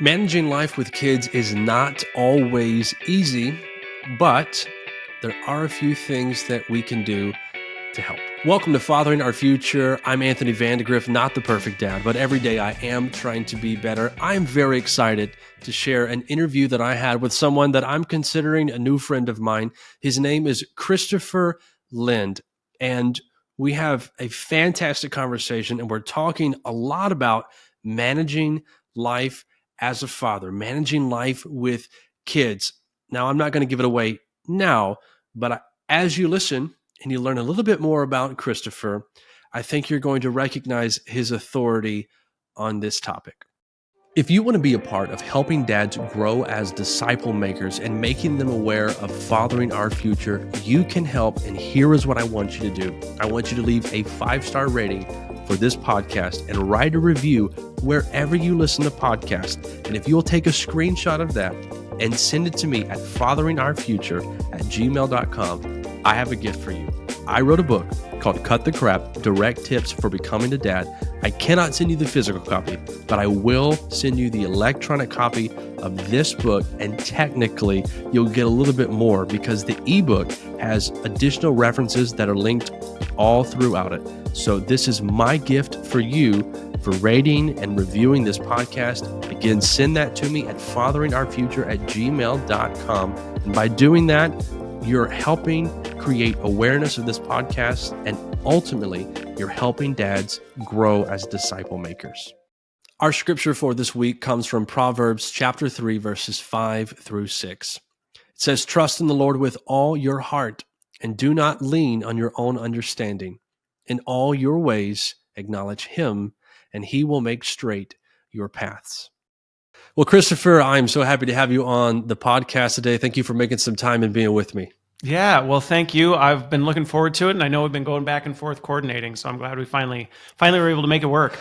Managing life with kids is not always easy, but there are a few things that we can do to help. Welcome to Fathering Our Future. I'm Anthony Vandegrift, not the perfect dad, but every day I am trying to be better. I'm very excited to share an interview that I had with someone that I'm considering a new friend of mine. His name is Christopher Lind, and we have a fantastic conversation, and we're talking a lot about managing life as a father, managing life with kids. Now, I'm not going to give it away now, but as you listen and you learn a little bit more about Christopher, I think you're going to recognize his authority on this topic. If you want to be a part of helping dads grow as disciple makers and making them aware of fathering our future, you can help. And here is what I want you to do. I want you to leave a 5-star rating for this podcast and write a review wherever you listen to podcasts. And if you'll take a screenshot of that and send it to me at fatheringourfuture@gmail.com, I have a gift for you. I wrote a book called Cut the Crap, Direct Tips for Becoming a Dad. I cannot send you the physical copy, but I will send you the electronic copy of this book. And technically, you'll get a little bit more because the ebook has additional references that are linked all throughout it. So this is my gift for you for rating and reviewing this podcast. Again, send that to me at fatheringourfuture@gmail.com. And by doing that, you're helping create awareness of this podcast, and ultimately, you're helping dads grow as disciple makers. Our scripture for this week comes from Proverbs chapter 3, verses 5 through 6. It says, "Trust in the Lord with all your heart, and do not lean on your own understanding. In all your ways, acknowledge him, and he will make straight your paths." Well, Christopher, I'm so happy to have you on the podcast today. Thank you for making some time and being with me. Yeah, well, thank you. I've been looking forward to it, and I know we've been going back and forth coordinating, so I'm glad we finally were able to make it work.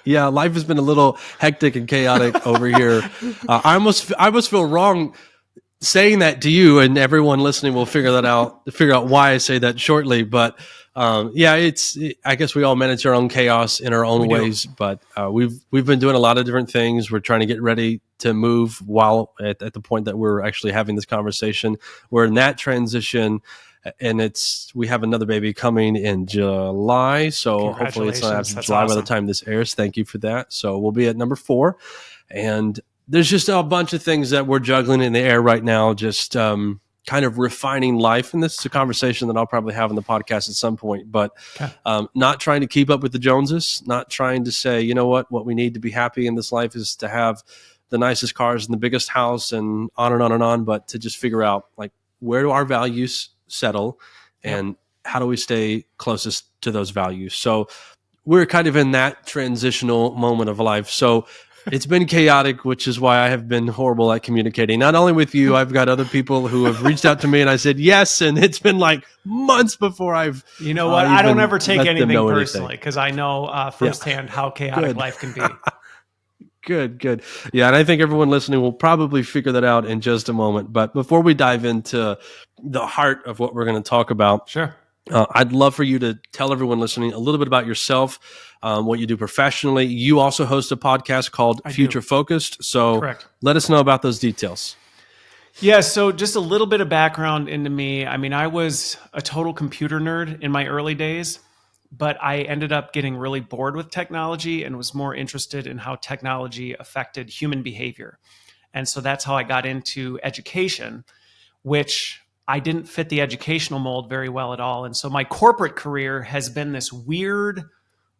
Yeah, life has been a little hectic and chaotic over here. I almost feel wrong saying that to you, and everyone listening will figure out why I say that shortly. But I guess we all manage our own chaos in our own ways. But we've been doing a lot of different things. We're trying to get ready to move while at the point that we're actually having this conversation. We're in that transition, and we have another baby coming in July. So hopefully it's not after July by the time this airs. Thank you for that. So we'll be at number 4, and there's just a bunch of things that we're juggling in the air right now, just kind of refining life. And this is a conversation that I'll probably have on the podcast at some point, but not trying to keep up with the Joneses, not trying to say, you know what we need to be happy in this life is to have the nicest cars and the biggest house and on and on and on, but to just figure out, like, where do our values settle and how do we stay closest to those values? So we're kind of in that transitional moment of life. So it's been chaotic, which is why I have been horrible at communicating. Not only with you, I've got other people who have reached out to me, and I said yes, and it's been like months before I've. You know what? I don't ever take anything personally because I know firsthand how chaotic life can be. Good. Yeah, and I think everyone listening will probably figure that out in just a moment. But before we dive into the heart of what we're going to talk about, sure. I'd love for you to tell everyone listening a little bit about yourself, what you do professionally. You also host a podcast called Future Focused. So Correct. Let us know about those details. Yeah, so just a little bit of background into me. I mean, I was a total computer nerd in my early days, but I ended up getting really bored with technology and was more interested in how technology affected human behavior. And so that's how I got into education, which I didn't fit the educational mold very well at all. And so my corporate career has been this weird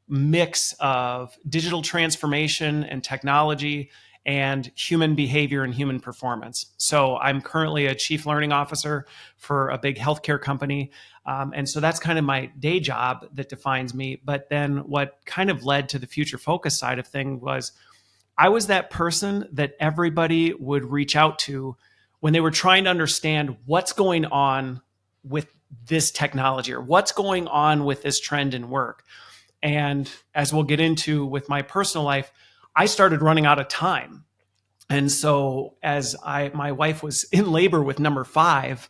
mix of digital transformation and technology and human behavior and human performance. So I'm currently a chief learning officer for a big healthcare company. And so that's kind of my day job that defines me. But then what kind of led to the future focus side of things was I was that person that everybody would reach out to when they were trying to understand what's going on with this technology or what's going on with this trend in work. And as we'll get into with my personal life, I started running out of time. And so as my wife was in labor with number 5,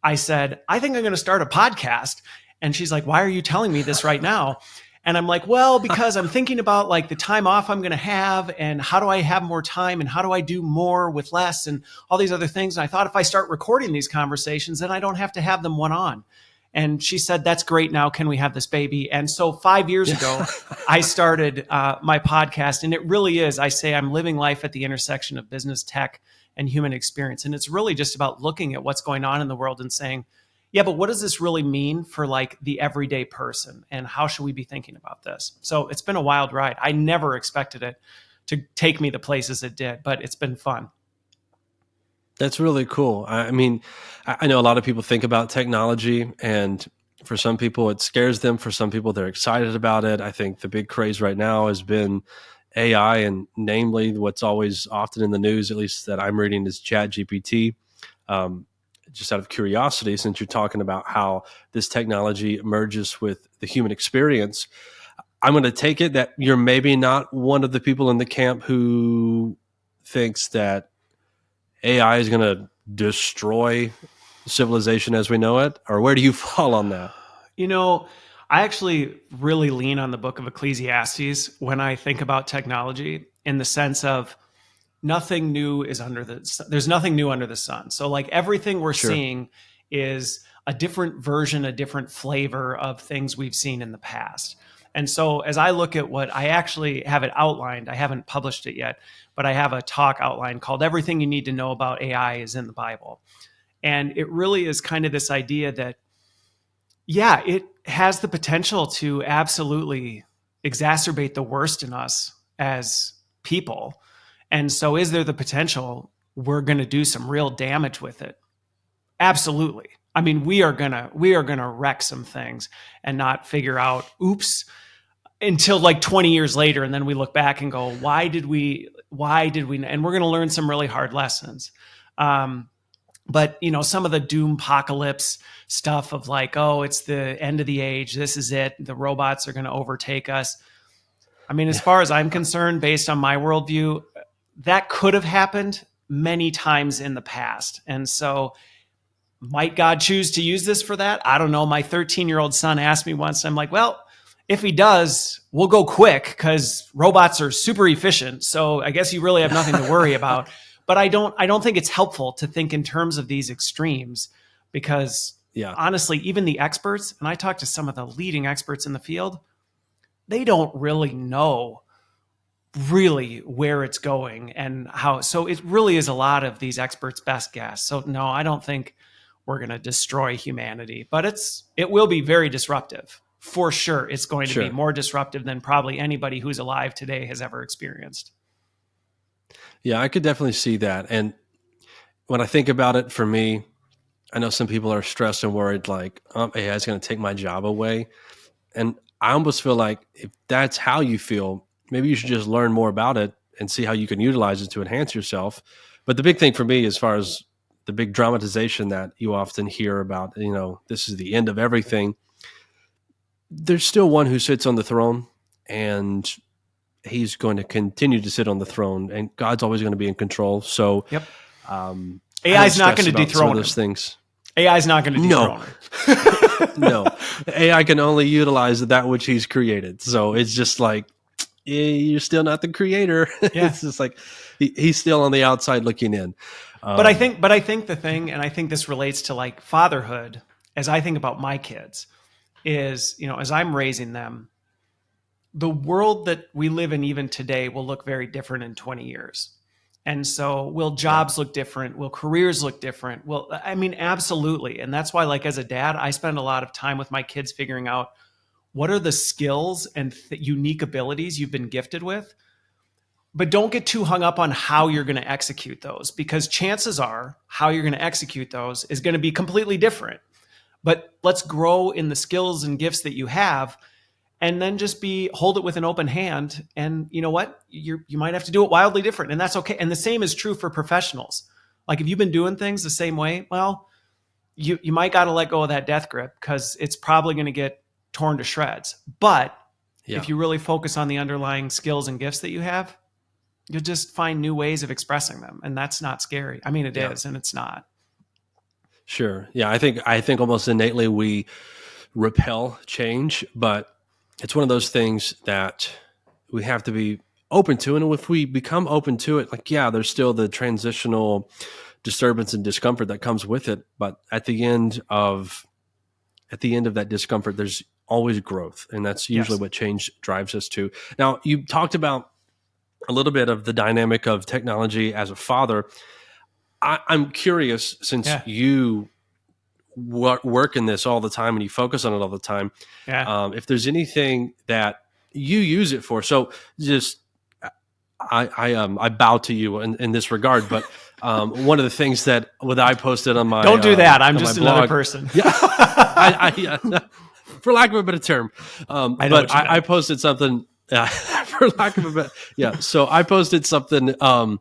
I said, I think I'm going to start a podcast. And she's like, why are you telling me this right now? And I'm like, well, because I'm thinking about like the time off I'm going to have and how do I have more time and how do I do more with less and all these other things. And I thought if I start recording these conversations, then I don't have to have them one on. And she said, that's great. Now, can we have this baby? And so 5 years ago, I started my podcast. And it really is, I say I'm living life at the intersection of business, tech, and human experience. And it's really just about looking at what's going on in the world and saying, yeah, but what does this really mean for like the everyday person? And how should we be thinking about this? So it's been a wild ride. I never expected it to take me the places it did, but it's been fun. That's really cool. I mean, I know a lot of people think about technology, and for some people it scares them. For some people, they're excited about it. I think the big craze right now has been AI, and namely what's always often in the news, at least that I'm reading, is Chat GPT. Um, just out of curiosity, since you're talking about how this technology merges with the human experience, I'm going to take it that you're maybe not one of the people in the camp who thinks that AI is going to destroy civilization as we know it, or where do you fall on that? You know, I actually really lean on the book of Ecclesiastes when I think about technology in the sense of nothing new is there's nothing new under the sun. So like everything we're Sure. seeing is a different version, a different flavor of things we've seen in the past. And so as I look at what I actually have it outlined, I haven't published it yet, but I have a talk outlined called Everything You Need to Know About AI is in the Bible. And it really is kind of this idea that, yeah, it has the potential to absolutely exacerbate the worst in us as people. And so is there the potential we're going to do some real damage with it? Absolutely. I mean, we are going to wreck some things and not figure out, oops, until like 20 years later, and then we look back and go, why did we, and we're going to learn some really hard lessons. But some of the doom apocalypse stuff of like, oh, it's the end of the age, this is it, the robots are going to overtake us. I mean, as far as I'm concerned, based on my worldview, that could have happened many times in the past. And so might God choose to use this for that? I don't know. My 13-year-old son asked me once, I'm like, well, if he does, we'll go quick because robots are super efficient. So I guess you really have nothing to worry about. But I don't think it's helpful to think in terms of these extremes because Yeah. honestly, even the experts, and I talked to some of the leading experts in the field, they don't really know really where it's going and how. So it really is a lot of these experts' best guess. So no, I don't think we're going to destroy humanity, but it will be very disruptive. For sure, it's going to be more disruptive than probably anybody who's alive today has ever experienced. Yeah, I could definitely see that. And when I think about it, for me, I know some people are stressed and worried like, AI is going to take my job away. And I almost feel like if that's how you feel, maybe you should just learn more about it and see how you can utilize it to enhance yourself. But the big thing for me, as far as the big dramatization that you often hear about, this is the end of everything. There's still one who sits on the throne, and he's going to continue to sit on the throne, and God's always going to be in control. So, Yep. AI is not going to dethrone those things. AI is not going to dethrone him. No, AI can only utilize that which he's created. So it's just like, you're still not the creator. Yeah. It's just like he's still on the outside looking in. But I think the thing, and I think this relates to like fatherhood, as I think about my kids, is as I'm raising them, the world that we live in even today will look very different in 20 years. And so will jobs look different? Will careers look different? Well, I mean, absolutely. And that's why, like, as a dad, I spend a lot of time with my kids figuring out what are the skills and unique abilities you've been gifted with. But don't get too hung up on how you're going to execute those, because chances are how you're going to execute those is going to be completely different. But let's grow in the skills and gifts that you have, and then just hold it with an open hand. And you know what? You might have to do it wildly different, and that's okay. And the same is true for professionals. Like if you've been doing things the same way, well, you might got to let go of that death grip because it's probably going to get torn to shreds. But if you really focus on the underlying skills and gifts that you have, you'll just find new ways of expressing them. And that's not scary. I mean, it is, and it's not. Sure. Yeah. I think almost innately we repel change, but it's one of those things that we have to be open to. And if we become open to it, like, yeah, there's still the transitional disturbance and discomfort that comes with it. But at the end of that discomfort, there's always growth. And that's usually Yes. what change drives us to. Now, you talked about a little bit of the dynamic of technology as a father. I'm curious, since Yeah. you work in this all the time and you focus on it all the time, Yeah. if there's anything that you use it for. So just I bow to you in this regard, but one of the things that I posted Don't do that. I'm on my just another blog, person. yeah, for lack of a better term, I know but what you meant. I posted something for lack of a better, yeah. So I posted something on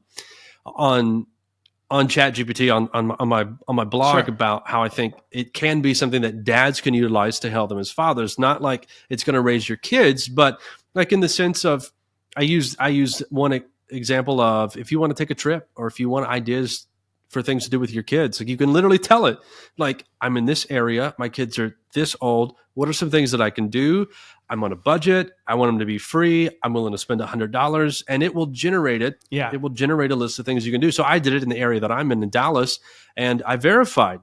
ChatGPT on my blog Sure. about how I think it can be something that dads can utilize to help them as fathers. Not like it's going to raise your kids, but like in the sense of I used one example of, if you want to take a trip or if you want ideas for things to do with your kids, like you can literally tell it, like, I'm in this area, my kids are this old. What are some things that I can do? I'm on a budget. I want them to be free. I'm willing to spend $100, and it will generate it. Yeah. It will generate a list of things you can do. So I did it in the area that I'm in Dallas, and I verified,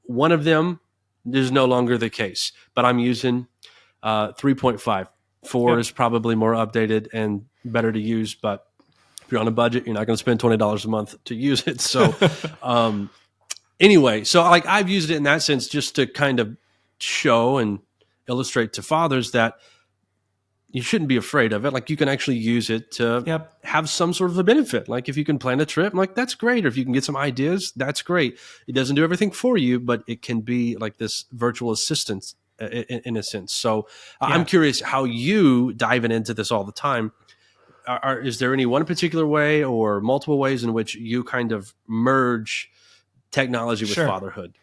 one of them is no longer the case, but I'm using 3.5. 4 Yep. is probably more updated and better to use, but if you're on a budget, you're not going to spend $20 a month to use it. So, anyway, so like I've used it in that sense just to kind of show and illustrate to fathers that you shouldn't be afraid of it. Like, you can actually use it to Yep. have some sort of a benefit. Like, if you can plan a trip, like, that's great. Or if you can get some ideas, that's great. It doesn't do everything for you, but it can be like this virtual assistant in a sense. So I'm Yeah. curious how you diving into this all the time. Is there any one particular way or multiple ways in which you kind of merge technology with Sure. fatherhood?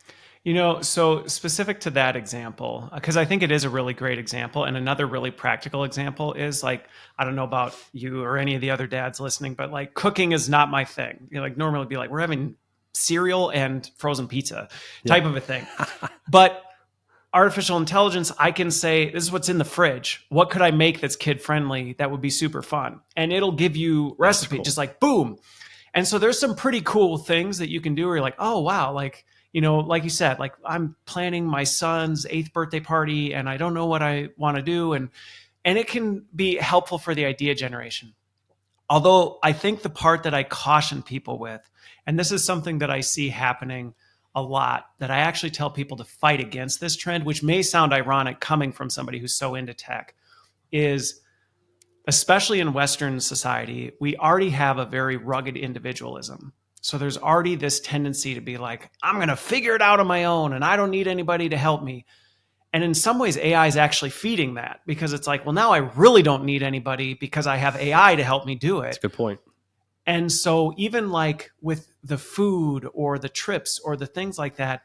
So specific to that example, because I think it is a really great example. And another really practical example is, like, I don't know about you or any of the other dads listening, but like cooking is not my thing. Like normally it'd be like, we're having cereal and frozen pizza type Yeah. of a thing. But artificial intelligence, I can say, this is what's in the fridge. What could I make that's kid friendly that would be super fun? And it'll give you That's recipe, cool. just like boom. And so there's some pretty cool things that you can do where you're like, oh, wow. Like, like you said, like, I'm planning my son's 8th birthday party and I don't know what I want to do. And it can be helpful for the idea generation. Although I think the part that I caution people with, and this is something that I see happening a lot, that I actually tell people to fight against this trend, which may sound ironic coming from somebody who's so into tech, is especially in Western society, we already have a very rugged individualism. So there's already this tendency to be like, I'm going to figure it out on my own and I don't need anybody to help me. And in some ways, AI is actually feeding that, because it's like, well, now I really don't need anybody because I have AI to help me do That's it. a good point. And so even like with the food or the trips or the things like that,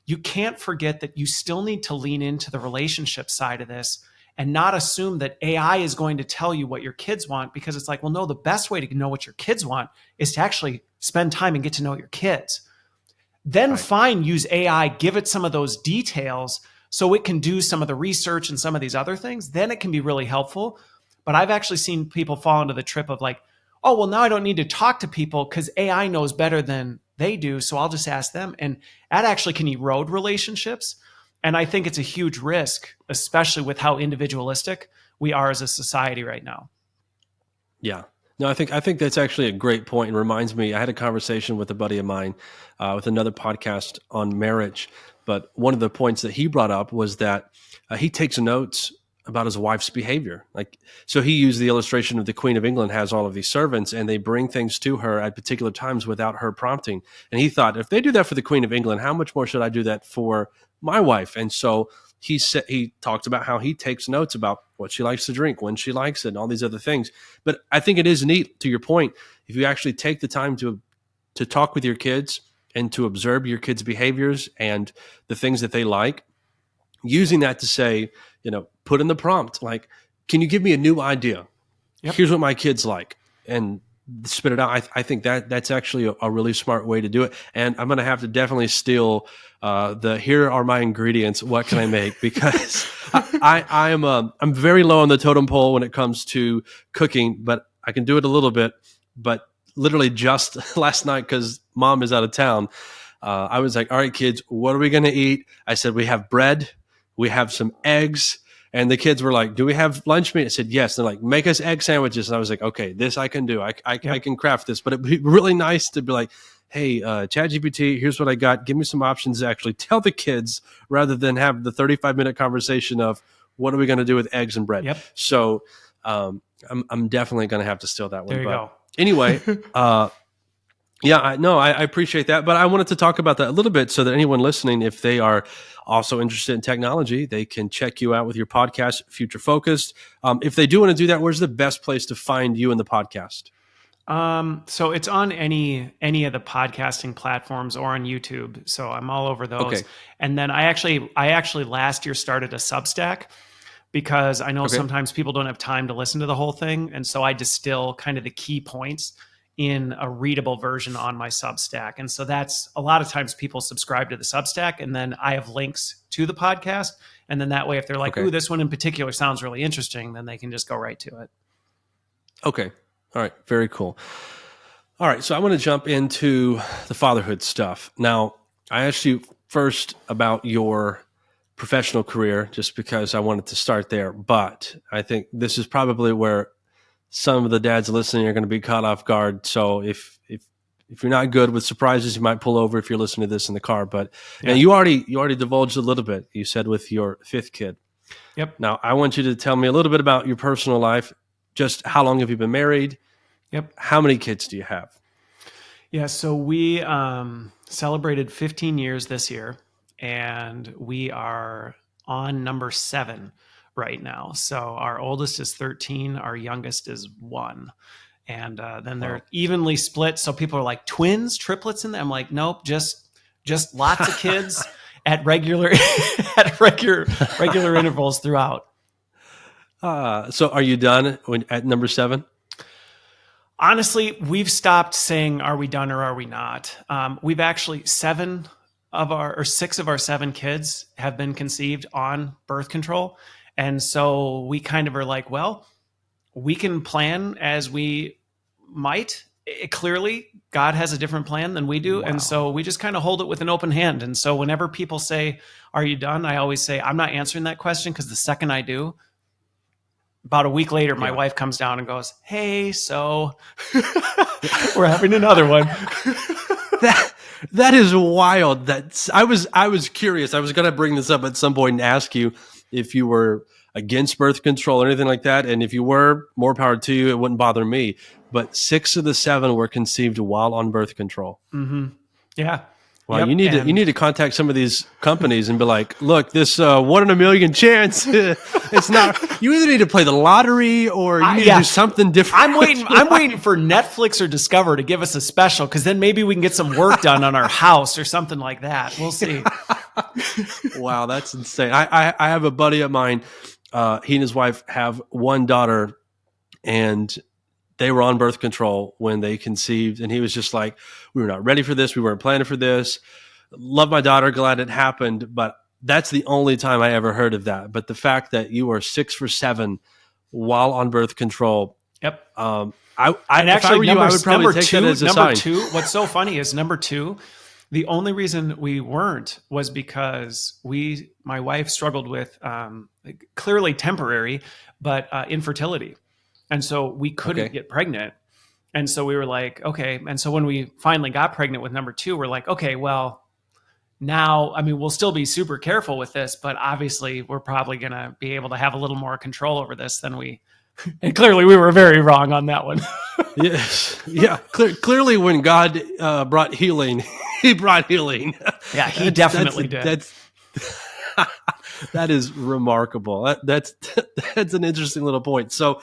you can't forget that you still need to lean into the relationship side of this and not assume that AI is going to tell you what your kids want, because it's like, well, no, the best way to know what your kids want is to actually spend time and get to know your kids. Then Right. fine, use AI, give it some of those details so it can do some of the research and some of these other things. Then it can be really helpful. But I've actually seen people fall into the trip of like, oh, well, now I don't need to talk to people because AI knows better than they do. So I'll just ask them. And that actually can erode relationships. And I think it's a huge risk, especially with how individualistic we are as a society right now. Yeah. No, I think that's actually a great point, and reminds me. I had a conversation with a buddy of mine with another podcast on marriage, but one of the points that he brought up was that he takes notes about his wife's behavior. Like, so he used the illustration of the Queen of England has all of these servants, and they bring things to her at particular times without her prompting. And he thought, if they do that for the Queen of England, how much more should I do that for my wife? And so he talked about how he takes notes about what she likes to drink, when she likes it, and all these other things. But I think it is neat, to your point, if you actually take the time to talk with your kids and to observe your kids' behaviors and the things that they like, using that to say, put in the prompt, like, can you give me a new idea? Yep. Here's what my kids like. And spit it out. I think that's actually a really smart way to do it. And I'm going to have to definitely steal here are my ingredients. What can I make? Because I'm very low on the totem pole when it comes to cooking, but I can do it a little bit. But literally just last night, because mom is out of town, I was like, all right, kids, what are we going to eat? I said, we have bread, we have some eggs. And the kids were like, do we have lunch meat? I said, yes. They're like, make us egg sandwiches. And I was like, okay, this I can do. I can craft this. But it'd be really nice to be like, hey, ChatGPT, here's what I got. Give me some options to actually tell the kids rather than have the 35-minute conversation of what are we going to do with eggs and bread. Yep. So I'm definitely going to have to steal that one. There you go. Anyway, yeah, I appreciate that. But I wanted to talk about that a little bit so that anyone listening, if they are also interested in technology, they can check you out with your podcast, Future Focused. If they do want to do that, where's the best place to find you in the podcast? So it's on any of the podcasting platforms or on YouTube. So I'm all over those. Okay. And then I actually last year started a Substack because I know sometimes people don't have time to listen to the whole thing. And so I distill kind of the key points in a readable version on my Substack. And so that's a lot of times people subscribe to the Substack and then I have links to the podcast. And then that way, if they're like, ooh, this one in particular sounds really interesting, then they can just go right to it. Okay. All right. Very cool. All right. So I want to jump into the fatherhood stuff. Now, I asked you first about your professional career just because I wanted to start there. But I think this is probably where some of the dads listening are going to be caught off guard. So if you're not good with surprises, you might pull over if you're listening to this in the car. But and you already divulged a little bit. You said with your fifth kid. Yep. Now I want you to tell me a little bit about your personal life. Just how long have you been married? Yep. How many kids do you have? Yeah. So we celebrated 15 years this year, and we are on number 7 right now. So our oldest is 13, our youngest is 1. And then they're evenly split. So people are like, twins, triplets in there? I'm like, nope, just lots of kids at regular intervals throughout. So are you done at number 7? Honestly, we've stopped saying, are we done or are we not? We've actually 6 of our 7 kids have been conceived on birth control. And so we kind of are like, well, we can plan as we might. Clearly, God has a different plan than we do. Wow. And so we just kind of hold it with an open hand. And so whenever people say, are you done? I always say, I'm not answering that question because the second I do, about a week later, my wife comes down and goes, hey, so we're having another one. That is wild. I was curious. I was going to bring this up at some point and ask you if you were against birth control or anything like that. And if you were, more power to you. It wouldn't bother me. But 6 of the 7 were conceived while on birth control. Mm-hmm. Yeah. Well, yep. You need to contact some of these companies and be like, look, this 1 in a million chance. It's not. You either need to play the lottery or you need to do something different. I'm waiting for Netflix or Discover to give us a special because then maybe we can get some work done on our house or something like that. We'll see. Wow, that's insane. I have a buddy of mine. He and his wife have 1 daughter, and they were on birth control when they conceived. And he was just like, we were not ready for this. We weren't planning for this. Love my daughter. Glad it happened. But that's the only time I ever heard of that. But the fact that you are 6 for 7 while on birth control. Yep. If I were you, I would probably take that as a sign. Number 2, what's so funny is number 2, the only reason we weren't was because my wife struggled with clearly temporary, but infertility. And so we couldn't get pregnant. And so we were like, okay. And so when we finally got pregnant with number 2, we're like, okay, well, now, I mean, we'll still be super careful with this, but obviously we're probably going to be able to have a little more control over this than and clearly we were very wrong on that one. Yes. Yeah. Clearly when God brought healing, he brought healing. Yeah, he definitely did. That is remarkable. That's an interesting little point. So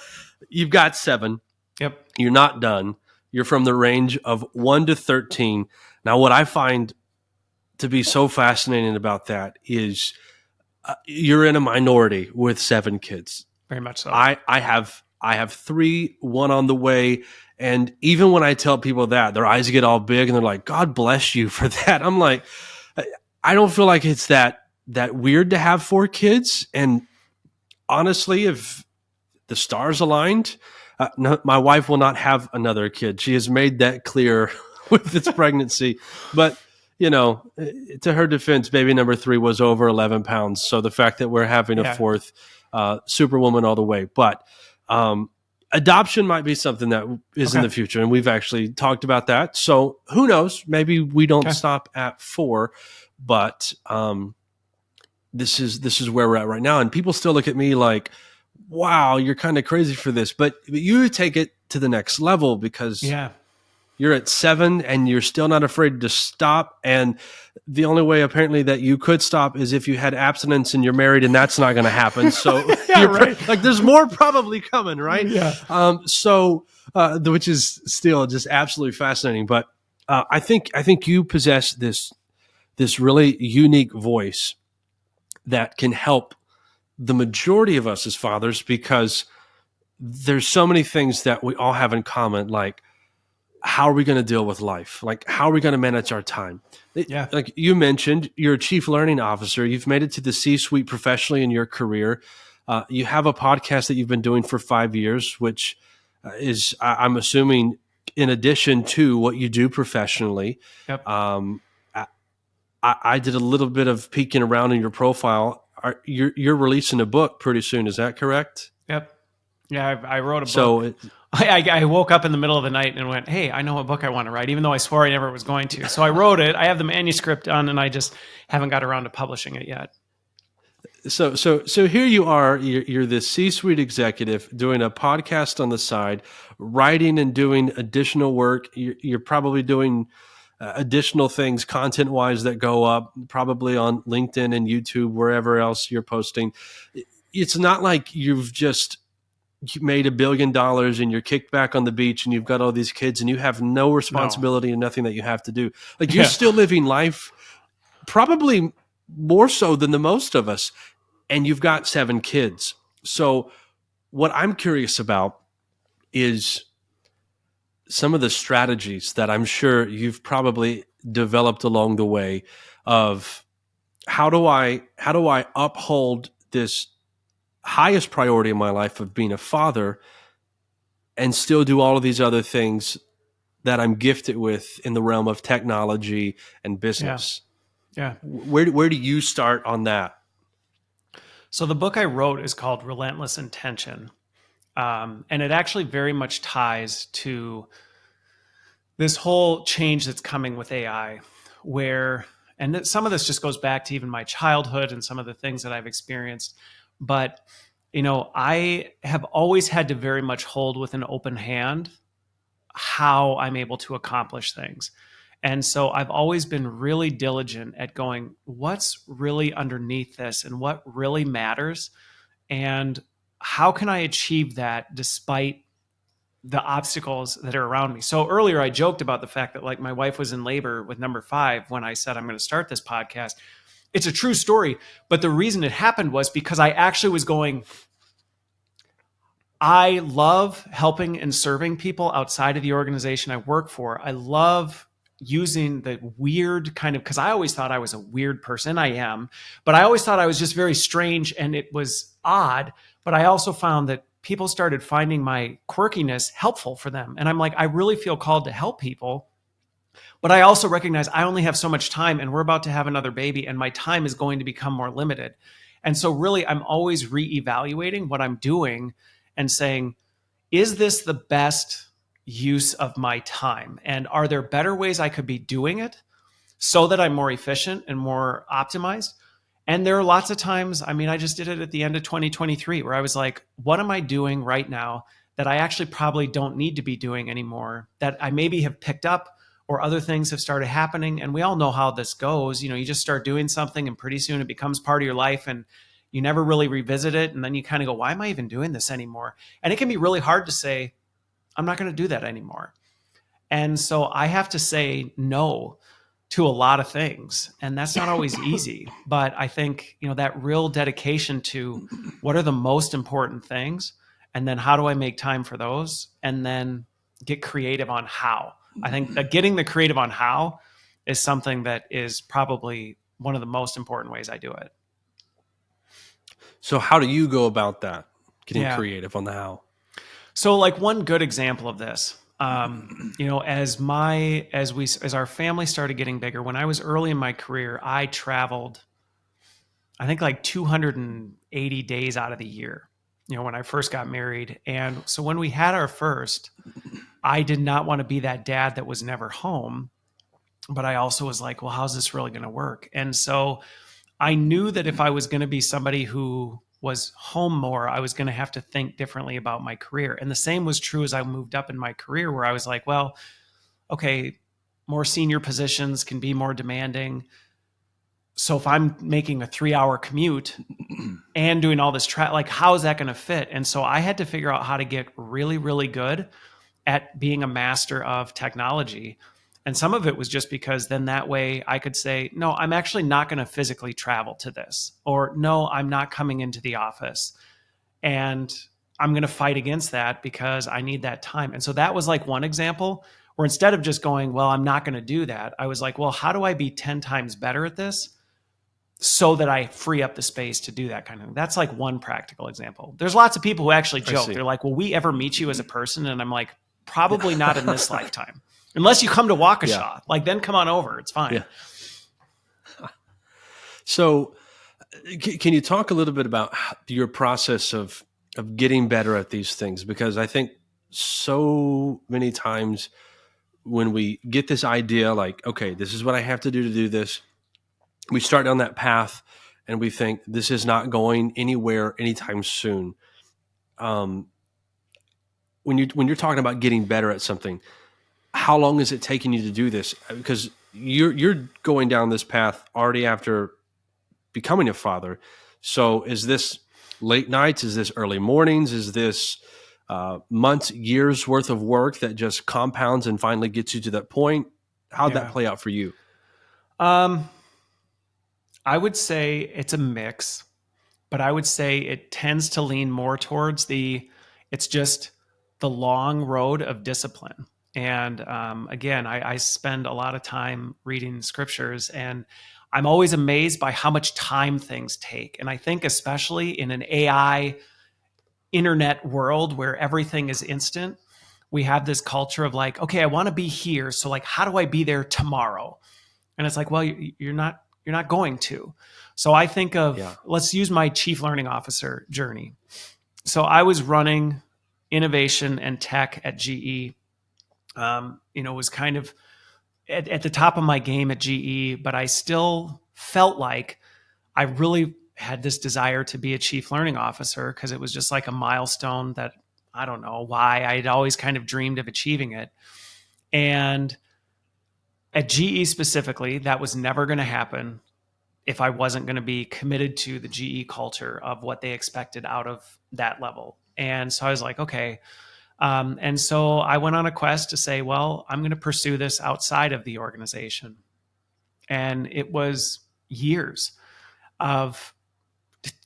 you've got 7. Yep. You're not done. You're from the range of 1 to 13. Now, what I find to be so fascinating about that is you're in a minority with 7 kids. Very much so. I have 3, 1 on the way, And even when I tell people that, their eyes get all big and they're like, God bless you for that. I'm like, I don't feel like it's that weird to have 4 kids. And honestly, if the stars aligned, no, my wife will not have another kid. She has made that clear with this pregnancy. But, to her defense, baby number 3 was over 11 pounds. So the fact that we're having a Yeah. 4th, superwoman all the way. But adoption might be something that is in the future. And we've actually talked about that. So who knows? Maybe we don't stop at 4. But this is where we're at right now. And people still look at me like, wow, you're kind of crazy for this, but you take it to the next level because you're at 7 and you're still not afraid to stop. And the only way apparently that you could stop is if you had abstinence and you're married, and that's not going to happen. So like there's more probably coming, right? Yeah. Which is still just absolutely fascinating. But I think you possess this really unique voice that can help the majority of us as fathers, because there's so many things that we all have in common. Like, how are we going to deal with life? Like, how are we going to manage our time? Like you mentioned, you're a chief learning officer. You've made it to the C-suite professionally in your career. You have a podcast that you've been doing for 5 years, which is, I'm assuming, in addition to what you do professionally. Yep. I did a little bit of peeking around in your profile. You're releasing a book pretty soon. Is that correct? Yep. Yeah, I wrote a book. So I woke up in the middle of the night and went, hey, I know what book I want to write, even though I swore I never was going to. So I wrote it. I have the manuscript done, and I just haven't got around to publishing it yet. So here you are. You're this C-suite executive doing a podcast on the side, writing and doing additional work. You're probably doing additional things content-wise that go up, probably on LinkedIn and YouTube, wherever else you're posting. It's not like you've just made $1 billion and you're kicked back on the beach and you've got all these kids and you have no responsibility and nothing that you have to do. Like, you're still living life probably more so than the most of us, and you've got 7 kids. So what I'm curious about is some of the strategies that I'm sure you've probably developed along the way of how do I uphold this highest priority in my life of being a father and still do all of these other things that I'm gifted with in the realm of technology and business. Yeah. Where do you start on that? So the book I wrote is called Relentless Intention. And it actually very much ties to this whole change that's coming with AI, and some of this just goes back to even my childhood and some of the things that I've experienced. But, I have always had to very much hold with an open hand how I'm able to accomplish things. And so I've always been really diligent at going, what's really underneath this and what really matters? And how can I achieve that despite the obstacles that are around me? So earlier I joked about the fact that, like, my wife was in labor with number 5 when I said I'm going to start this podcast. It's a true story. But the reason it happened was because I actually was going, I love helping and serving people outside of the organization I work for. I love using the weird kind of, because I always thought I was a weird person. I am, but I always thought I was just very strange and it was odd. But I also found that people started finding my quirkiness helpful for them. And I'm like, I really feel called to help people. But I also recognize I only have so much time, and we're about to have another baby, and my time is going to become more limited. And so really, I'm always reevaluating what I'm doing and saying, is this the best use of my time? And are there better ways I could be doing it so that I'm more efficient and more optimized? And there are lots of times, I just did it at the end of 2023 where I was like, what am I doing right now that I actually probably don't need to be doing anymore, that I maybe have picked up, or other things have started happening? And we all know how this goes. You just start doing something and pretty soon it becomes part of your life and you never really revisit it. And then you kind of go, why am I even doing this anymore? And it can be really hard to say, I'm not going to do that anymore. And so I have to say no to a lot of things. And that's not always easy. But I think, that real dedication to what are the most important things, and then how do I make time for those? And then get creative on how. I think that getting the creative on how is something that is probably one of the most important ways I do it. So how do you go about that? Getting Yeah. creative on the how. So like one good example of this, as our family started getting bigger, when I was early in my career, I traveled, I think like 280 days out of the year, when I first got married. And so when we had our first, I did not want to be that dad that was never home. But I also was like, well, how's this really going to work? And so I knew that if I was going to be somebody who was home more, I was going to have to think differently about my career. And the same was true as I moved up in my career, where I was like, well, okay, more senior positions can be more demanding. So if I'm making a 3-hour commute and doing all this like, how is that going to fit? And so I had to figure out how to get really, really good at being a master of technology. And some of it was just because then that way I could say, no, I'm actually not going to physically travel to this, or no, I'm not coming into the office. And I'm going to fight against that because I need that time. And so that was like one example where instead of just going, well, I'm not going to do that, I was like, well, how do I be 10 times better at this so that I free up the space to do that kind of thing? That's like one practical example. There's lots of people who actually joke. They're like, will we ever meet you as a person? And I'm like, probably not in this lifetime. Unless you come to Waukesha, like then come on over. It's fine. Yeah. So can you talk a little bit about your process of getting better at these things? Because I think so many times when we get this idea, like, okay, this is what I have to do this, we start down that path and we think this is not going anywhere anytime soon. When you're talking about getting better at something, how long is it taking you to do this? Because you're going down this path already after becoming a father. So is this late nights? Is this early mornings? Is this months, years worth of work that just compounds and finally gets you to that point? How'd that play out for you? I would say it's a mix, but I would say it tends to lean more towards it's just the long road of discipline. And again, I spend a lot of time reading scriptures, and I'm always amazed by how much time things take. And I think especially in an AI internet world where everything is instant, we have this culture of like, okay, I want to be here. So like, how do I be there tomorrow? And it's like, well, you're not going to. So I think of, let's use my chief learning officer journey. So I was running innovation and tech at GE. Was kind of at the top of my game at GE, but I still felt like I really had this desire to be a chief learning officer because it was just like a milestone that I don't know why I'd always kind of dreamed of achieving it. And at GE specifically, that was never going to happen if I wasn't going to be committed to the GE culture of what they expected out of that level. And so I was like, okay. And so I went on a quest to say, well, I'm going to pursue this outside of the organization. And it was years of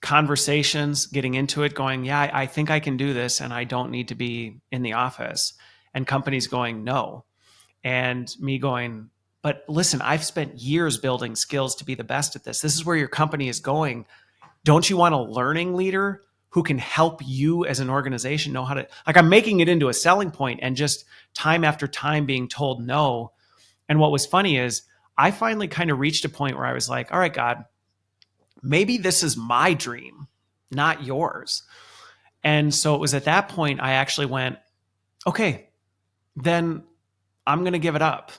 conversations, getting into it, going, yeah, I think I can do this and I don't need to be in the office. And companies going, no. And me going, but listen, I've spent years building skills to be the best at this. This is where your company is going. Don't you want a learning leader who can help you as an organization know how to, like, I'm making it into a selling point and just time after time being told no. And what was funny is I finally kind of reached a point where I was like, all right, God, maybe this is my dream, not yours. And so it was at that point I actually went, okay, then I'm going to give it up.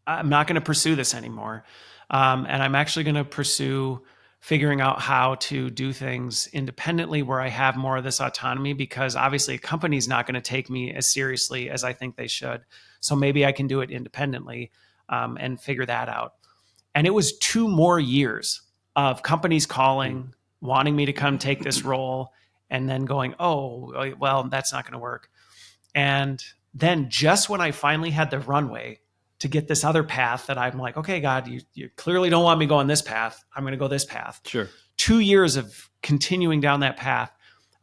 I'm not going to pursue this anymore. And I'm actually going to pursue figuring out how to do things independently where I have more of this autonomy, because obviously a company's not going to take me as seriously as I think they should. So maybe I can do it independently and figure that out. And it was 2 more years of companies calling, wanting me to come take this role, and then going, oh, well, that's not going to work. And then just when I finally had the runway to get this other path that I'm like, okay, God, you clearly don't want me going this path. I'm going to go this path. Sure. 2 years of continuing down that path,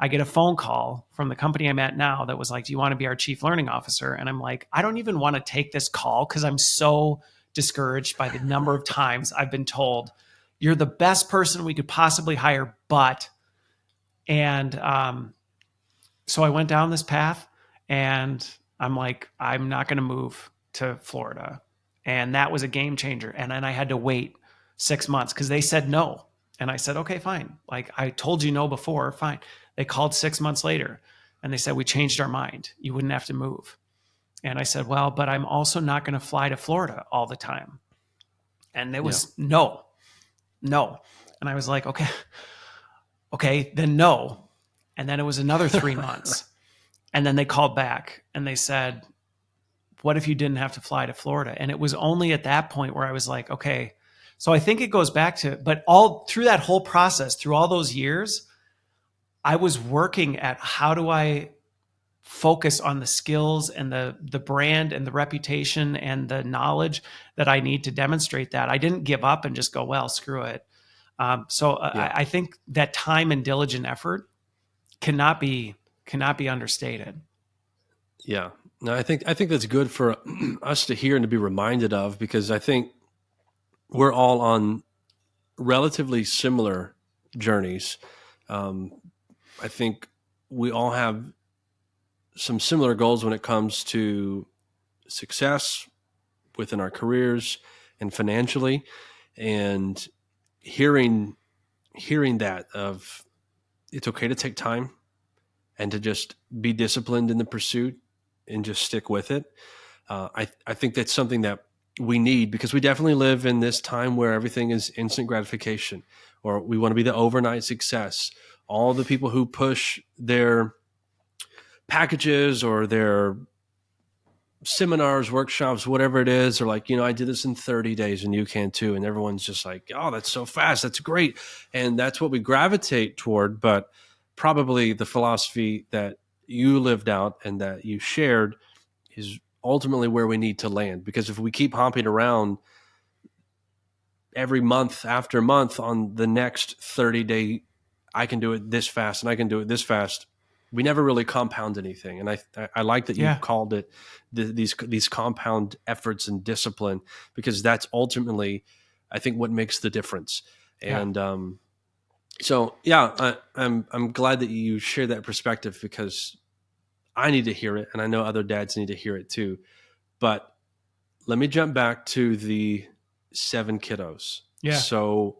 I get a phone call from the company I'm at now that was like, do you want to be our chief learning officer? And I'm like, I don't even want to take this call because I'm so discouraged by the number of times I've been told, you're the best person we could possibly hire, but, and so I went down this path and I'm like, I'm not going to move to Florida. And that was a game changer. And then I had to wait 6 months because they said no. And I said, okay, fine. Like I told you no before, fine. They called 6 months later and they said, we changed our mind. You wouldn't have to move. And I said, well, but I'm also not going to fly to Florida all the time. And it was no. And I was like, okay, then no. And then it was another 3 months. And then they called back and they said, what if you didn't have to fly to Florida? And it was only at that point where I was like, okay. So I think it goes back to, but all through that whole process, through all those years, I was working at how do I focus on the skills and the brand and the reputation and the knowledge that I need to demonstrate that. I didn't give up and just go, well, screw it. I think that time and diligent effort cannot be understated. Yeah. No, I think that's good for us to hear and to be reminded of, because I think we're all on relatively similar journeys. I think we all have some similar goals when it comes to success within our careers and financially, and hearing that of it's okay to take time and to just be disciplined in the pursuit and just stick with it. I think that's something that we need, because we definitely live in this time where everything is instant gratification, or we want to be the overnight success. All the people who push their packages or their seminars, workshops, whatever it is, are like, I did this in 30 days and you can too. And everyone's just like, oh, that's so fast. That's great. And that's what we gravitate toward. But probably the philosophy that you lived out and that you shared is ultimately where we need to land. Because if we keep hopping around every month after month on the next 30-day, I can do it this fast and I can do it this fast, we never really compound anything. And I like that you called it these compound efforts and discipline, because that's ultimately, I think, what makes the difference. And I'm glad that you share that perspective, because I need to hear it, and I know other dads need to hear it too. But let me jump back to the 7 kiddos. Yeah. So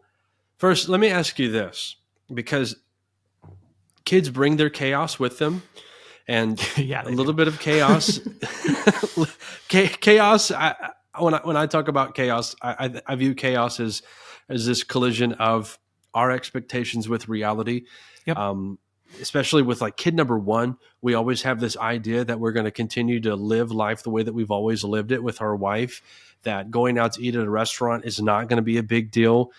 first, let me ask you this, because kids bring their chaos with them, and a little bit of chaos. Chaos. When I talk about chaos, I view chaos as this collision of our expectations with reality. Yep. Especially with like kid number 1, we always have this idea that we're going to continue to live life the way that we've always lived it with our wife, that going out to eat at a restaurant is not going to be a big deal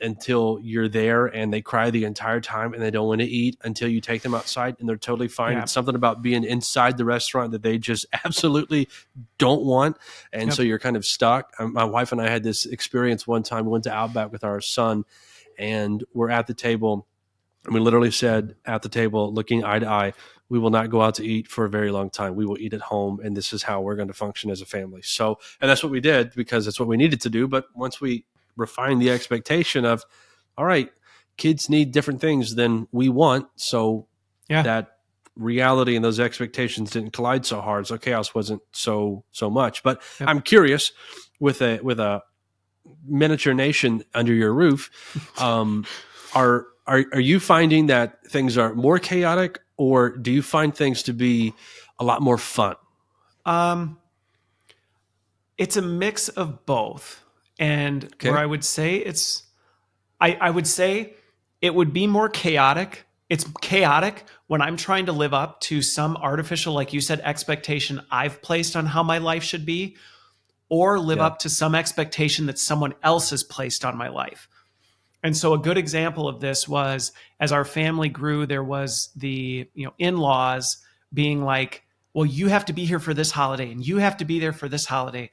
until you're there and they cry the entire time and they don't want to eat until you take them outside and they're totally fine. Yeah. It's something about being inside the restaurant that they just absolutely don't want. And so you're kind of stuck. My wife and I had this experience one time. We went to Outback with our son, and we're at the table. And we literally said at the table, looking eye to eye, we will not go out to eat for a very long time. We will eat at home, and this is how we're going to function as a family. So, and that's what we did, because that's what we needed to do. But once we refined the expectation of, all right, kids need different things than we want, so that reality and those expectations didn't collide so hard, so chaos wasn't so much. But I'm curious, with a miniature nation under your roof, Are you finding that things are more chaotic, or do you find things to be a lot more fun? It's a mix of both. And where I would say I would say it would be more chaotic. It's chaotic when I'm trying to live up to some artificial, like you said, expectation I've placed on how my life should be, or live up to some expectation that someone else has placed on my life. And so a good example of this was, as our family grew, there was the in-laws being like, well, you have to be here for this holiday and you have to be there for this holiday.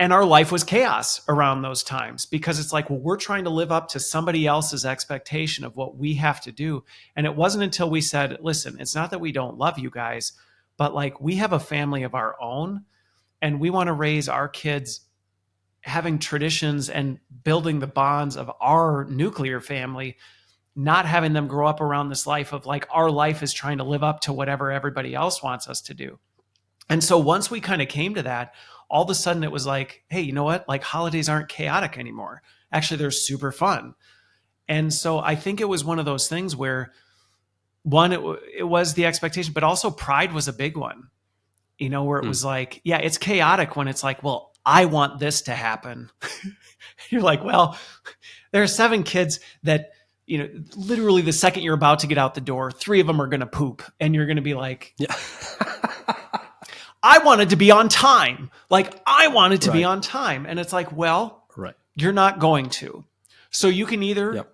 And our life was chaos around those times because it's like, well, we're trying to live up to somebody else's expectation of what we have to do. And it wasn't until we said, listen, it's not that we don't love you guys, but like we have a family of our own and we want to raise our kids having traditions and building the bonds of our nuclear family, not having them grow up around this life of like our life is trying to live up to whatever everybody else wants us to do. And so once we kind of came to that, all of a sudden it was like, hey, you know what? Like holidays aren't chaotic anymore. Actually, they're super fun. And so I think it was one of those things where one, it was the expectation, but also pride was a big one, where it was like, yeah, it's chaotic when it's like, well, I want this to happen. You're like, well, there are 7 kids that, literally the second you're about to get out the door, 3 of them are going to poop. And you're going to be like, Yeah. I wanted to be on time. Like I wanted to be on time. And it's like, well, you're not going to. So you can either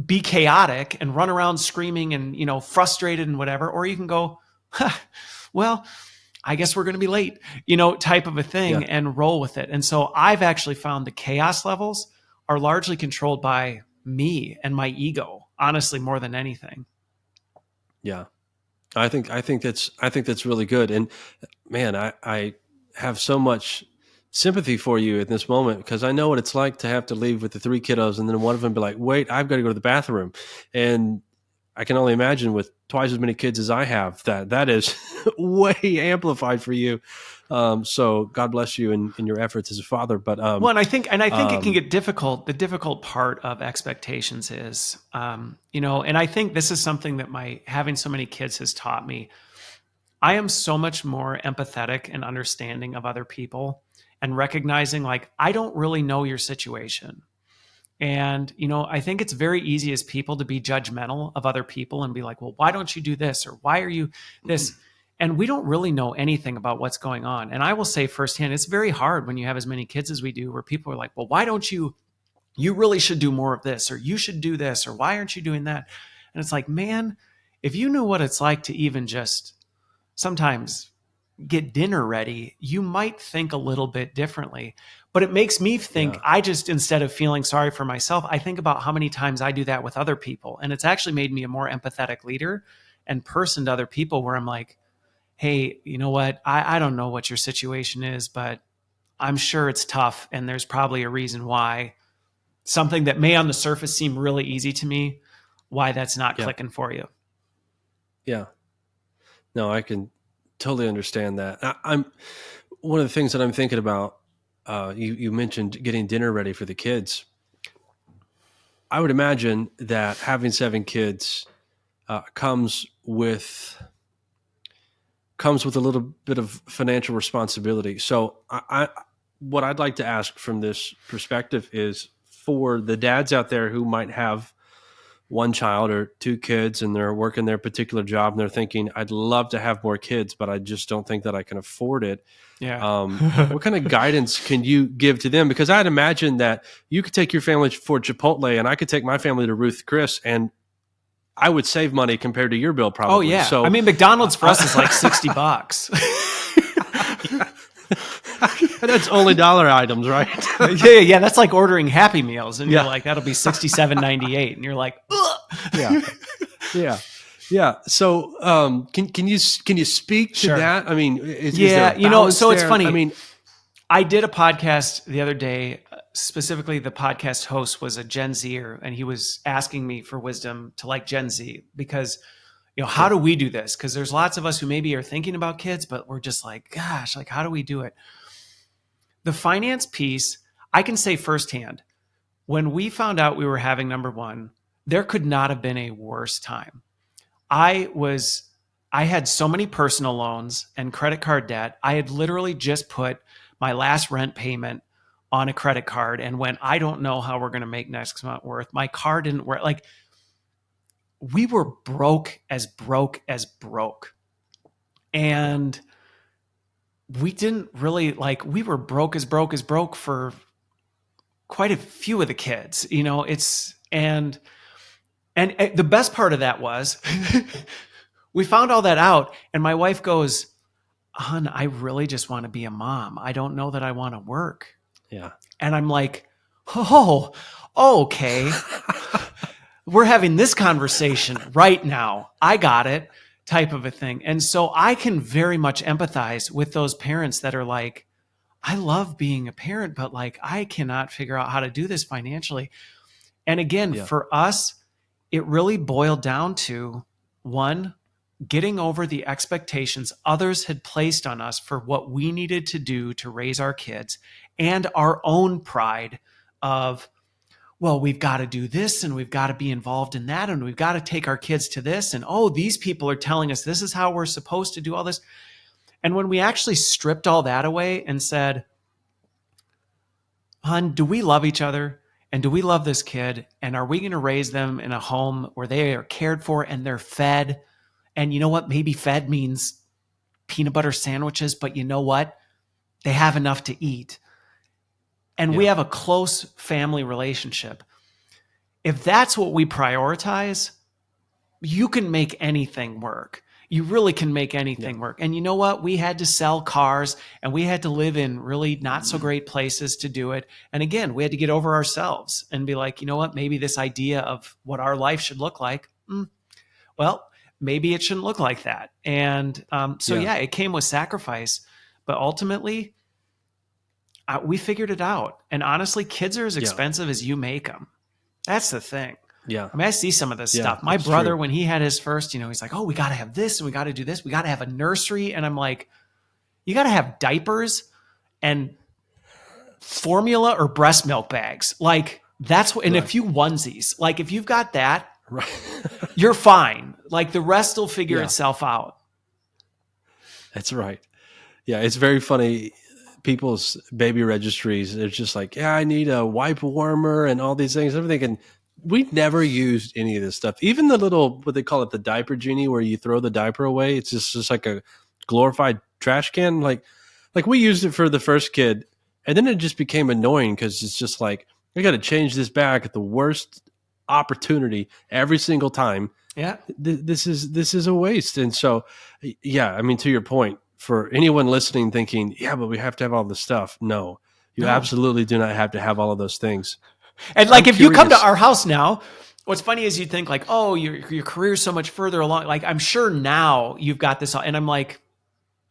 be chaotic and run around screaming and, frustrated and whatever, or you can go, well, I guess we're going to be late, type of a thing and roll with it. And so I've actually found the chaos levels are largely controlled by me and my ego, honestly, more than anything. Yeah. I think that's really good. And man, I have so much sympathy for you at this moment because I know what it's like to have to leave with the 3 kiddos and then one of them be like, wait, I've got to go to the bathroom. And I can only imagine with twice as many kids as I have that is way amplified for you. So God bless you in your efforts as a father. But well, and I think it can get difficult. The difficult part of expectations is, and I think this is something that having so many kids has taught me. I am so much more empathetic and understanding of other people and recognizing like, I don't really know your situation. And, I think it's very easy as people to be judgmental of other people and be like, well, why don't you do this? Or why are you this? And we don't really know anything about what's going on. And I will say firsthand, it's very hard when you have as many kids as we do, where people are like, well, why don't you really should do more of this, or you should do this, or why aren't you doing that? And it's like, man, if you knew what it's like to even just sometimes get dinner ready, you might think a little bit differently. But it makes me think, I just, instead of feeling sorry for myself, I think about how many times I do that with other people. And it's actually made me a more empathetic leader and person to other people, where I'm like, hey, you know what? I don't know what your situation is, but I'm sure it's tough. And there's probably a reason why something that may on the surface seem really easy to me, why that's not clicking for you. Yeah. No, I can totally understand that. I'm one of the things that I'm thinking about. You mentioned getting dinner ready for the kids. I would imagine that having 7 kids comes with a little bit of financial responsibility. So what I'd like to ask from this perspective is, for the dads out there who might have 1 child or 2 kids and they're working their particular job and they're thinking, I'd love to have more kids, but I just don't think that I can afford it. Yeah. What kind of guidance can you give to them? Because I'd imagine that you could take your family for Chipotle and I could take my family to Ruth Chris and I would save money compared to your bill probably. Oh yeah. So I mean, McDonald's for us is like $60. That's only dollar items, right? Yeah. That's like ordering Happy Meals, and you're like, that'll be $67.98, and you're like, ugh. Yeah. So, can you speak to that? I mean, is there a balance so it's there? funny. I mean, I did a podcast the other day. Specifically, the podcast host was a Gen Zer, and he was asking me for wisdom to like Gen Z, because how do we do this? Because there's lots of us who maybe are thinking about kids, but we're just like, gosh, like how do we do it? The finance piece, I can say firsthand, when we found out we were having number 1, there could not have been a worse time. I had so many personal loans and credit card debt. I had literally just put my last rent payment on a credit card and went, I don't know how we're going to make next month worth. My car didn't work. Like, we were broke as broke. And we didn't really we were broke as broke for quite a few of the kids, and the best part of that was we found all that out. And my wife goes, hon, I really just want to be a mom. I don't know that I want to work. Yeah. And I'm like, oh, okay. We're having this conversation right now. I got it, type of a thing. And so I can very much empathize with those parents that are like, I love being a parent, but like, I cannot figure out how to do this financially. And again, Yeah. for us, it really boiled down to one, getting over the expectations others had placed on us for what we needed to do to raise our kids, and our own pride of, well, we've got to do this and we've got to be involved in that and we've got to take our kids to this. And oh, these people are telling us this is how we're supposed to do all this. And when we actually stripped all that away and said, hon, do we love each other? And do we love this kid? And are we going to raise them in a home where they are cared for and they're fed? And you know what? Maybe fed means peanut butter sandwiches, but you know what? They have enough to eat. And we have a close family relationship. If that's what we prioritize, you can make anything work. You really can make anything work. And you know what? We had to sell cars and we had to live in really not so great places to do it. And again, we had to get over ourselves and be like, you know what? Maybe this idea of what our life should look like, well, maybe it shouldn't look like that. And it came with sacrifice. But ultimately, we figured it out. And honestly, kids are as expensive as you make them. That's the thing. Yeah. I mean, I see some of this stuff. My brother, when he had his first, he's like, oh, we got to have this and we got to do this. We got to have a nursery. And I'm like, you got to have diapers and formula or breast milk bags. Like that's what, and a few onesies. Like if you've got that, you're fine. Like the rest will figure itself out. That's right. Yeah. It's very funny. People's baby registries, they're just like, yeah, I need a wipe warmer and all these things. I'm thinking, we never used any of this stuff. Even the little, what they call it, the diaper genie, where you throw the diaper away. It's just like a glorified trash can. Like we used it for the first kid, and then it just became annoying because it's just like, I got to change this back at the worst opportunity every single time. Yeah, this is a waste. And so, yeah, I mean, to your point, for anyone listening thinking, yeah, but we have to have all this stuff. No, you absolutely do not have to have all of those things. And like, if you come to our house now, what's funny is you think like, oh, your career's so much further along. Like, I'm sure now you've got this. And I'm like,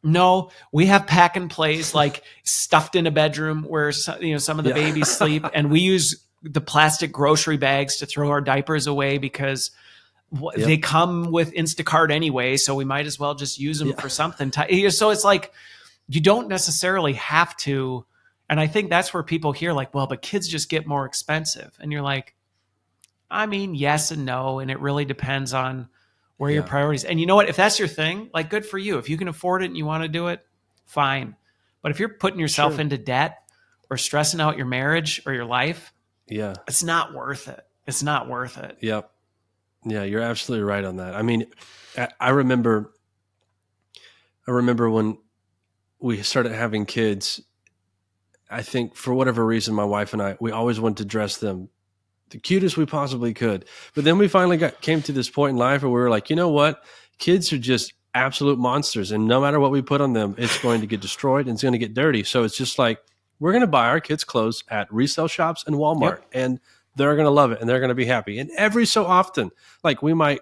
no, we have pack and plays, like stuffed in a bedroom where, some of the babies sleep. And we use the plastic grocery bags to throw our diapers away because they come with Instacart anyway. So we might as well just use them for something. So it's like, you don't necessarily have to. And I think that's where people hear like, well, but kids just get more expensive. And you're like, I mean, yes and no. And it really depends on where your priorities. And you know what? If that's your thing, like good for you. If you can afford it and you want to do it, fine. But if you're putting yourself into debt or stressing out your marriage or your life, it's not worth it. It's not worth it. Yep. Yeah, you're absolutely right on that. I mean, I remember when we started having kids, I think for whatever reason, my wife and I, we always wanted to dress them the cutest we possibly could. But then we finally came to this point in life where we were like, you know what? Kids are just absolute monsters. And no matter what we put on them, it's going to get destroyed and it's going to get dirty. So it's just like, we're going to buy our kids clothes at resale shops and Walmart. And they're going to love it and they're going to be happy. And every so often, like we might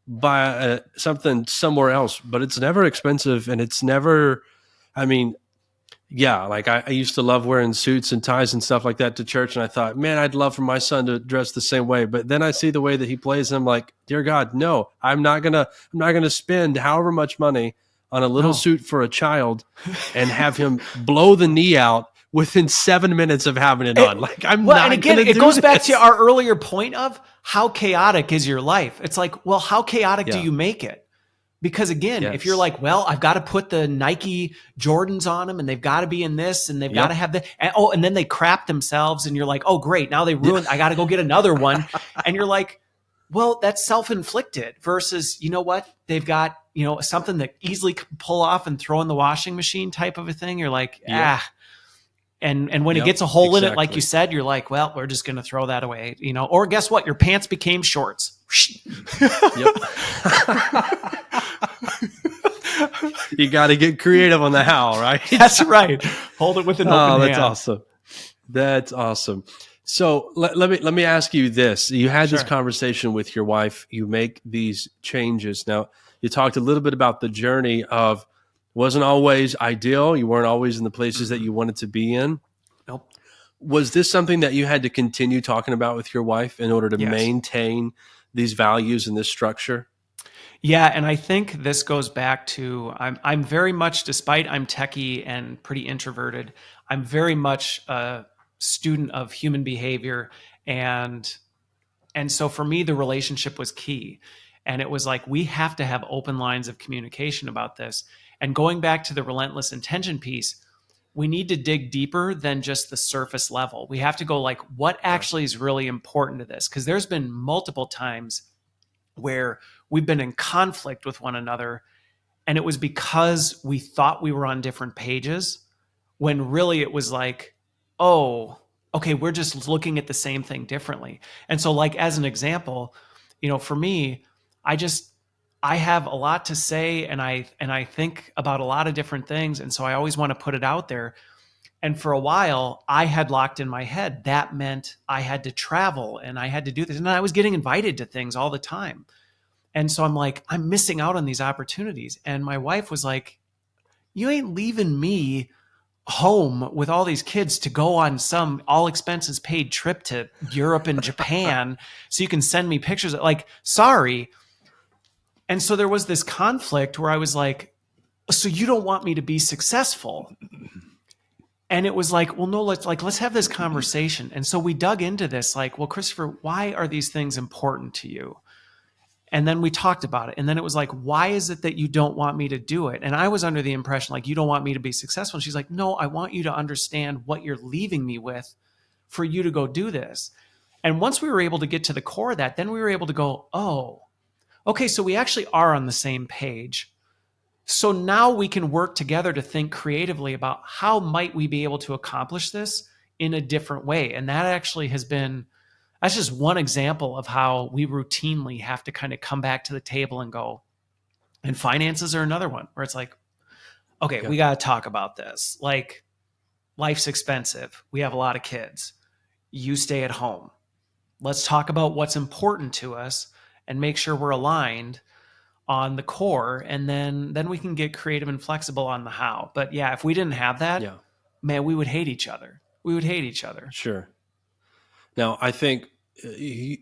buy something somewhere else, but it's never expensive and it's never, I mean, like I used to love wearing suits and ties and stuff like that to church. And I thought, man, I'd love for my son to dress the same way. But then I see the way that he plays. And I'm like, dear God, no, I'm not going to spend however much money on a little suit for a child and have him blow the knee out within 7 minutes of having it on. Like I'm not. And again, it goes back to our earlier point of how chaotic is your life. It's like, well, how chaotic do you make it? Because again, if you're like, well, I've got to put the Nike Jordans on them and they've got to be in this and they've got to have the, and then they crap themselves and you're like, oh, great. Now they ruined, I got to go get another one. And you're like, well, that's self-inflicted versus, you know what? They've got, something that easily can pull off and throw in the washing machine type of a thing. You're like, And when it gets a hole in it, like you said, you're like, well, we're just going to throw that away, or guess what? Your pants became shorts. You got to get creative on the how, right? That's right. Hold it with an open Oh, hand. that's awesome. That's awesome. So let me ask you this. You had this Sure. conversation with your wife. You make these changes. Now, you talked a little bit about the journey of wasn't always ideal. You weren't always in the places that you wanted to be in. Nope. Was this something that you had to continue talking about with your wife in order to Yes. maintain these values and this structure? Yeah, and I think this goes back to I'm very much, despite I'm techie and pretty introverted, I'm very much a student of human behavior, and so for me the relationship was key. And it was like we have to have open lines of communication about this. And going back to the relentless intention piece, we need to dig deeper than just the surface level. We have to go like what Right. actually is really important to this, because there's been multiple times where we've been in conflict with one another. And it was because we thought we were on different pages when really it was like, oh, okay, we're just looking at the same thing differently. And so, like, as an example, for me, I just, I have a lot to say, and I think about a lot of different things. And so I always want to put it out there. And for a while, I had locked in my head that meant I had to travel and I had to do this. And I was getting invited to things all the time. And so I'm like, I'm missing out on these opportunities. And my wife was like, you ain't leaving me home with all these kids to go on some all expenses paid trip to Europe and Japan so you can send me pictures. Like, sorry. And so there was this conflict where I was like, so you don't want me to be successful? And it was like, well, no, let's have this conversation. And so we dug into this, like, well, Christopher, why are these things important to you? And then we talked about it. And then it was like, why is it that you don't want me to do it? And I was under the impression like, you don't want me to be successful. And she's like, no, I want you to understand what you're leaving me with for you to go do this. And once we were able to get to the core of that, then we were able to go, oh, okay, so we actually are on the same page. So now we can work together to think creatively about how might we be able to accomplish this in a different way. And that actually has been, that's just one example of how we routinely have to kind of come back to the table and go, and finances are another one where it's like, okay, Yeah. we got to talk about this. Like, life's expensive. We have a lot of kids. You stay at home. Let's talk about what's important to us and make sure we're aligned on the core. And then we can get creative and flexible on the how. But yeah, if we didn't have that, Yeah. man, we would hate each other. We would hate each other. Sure. Now, I think the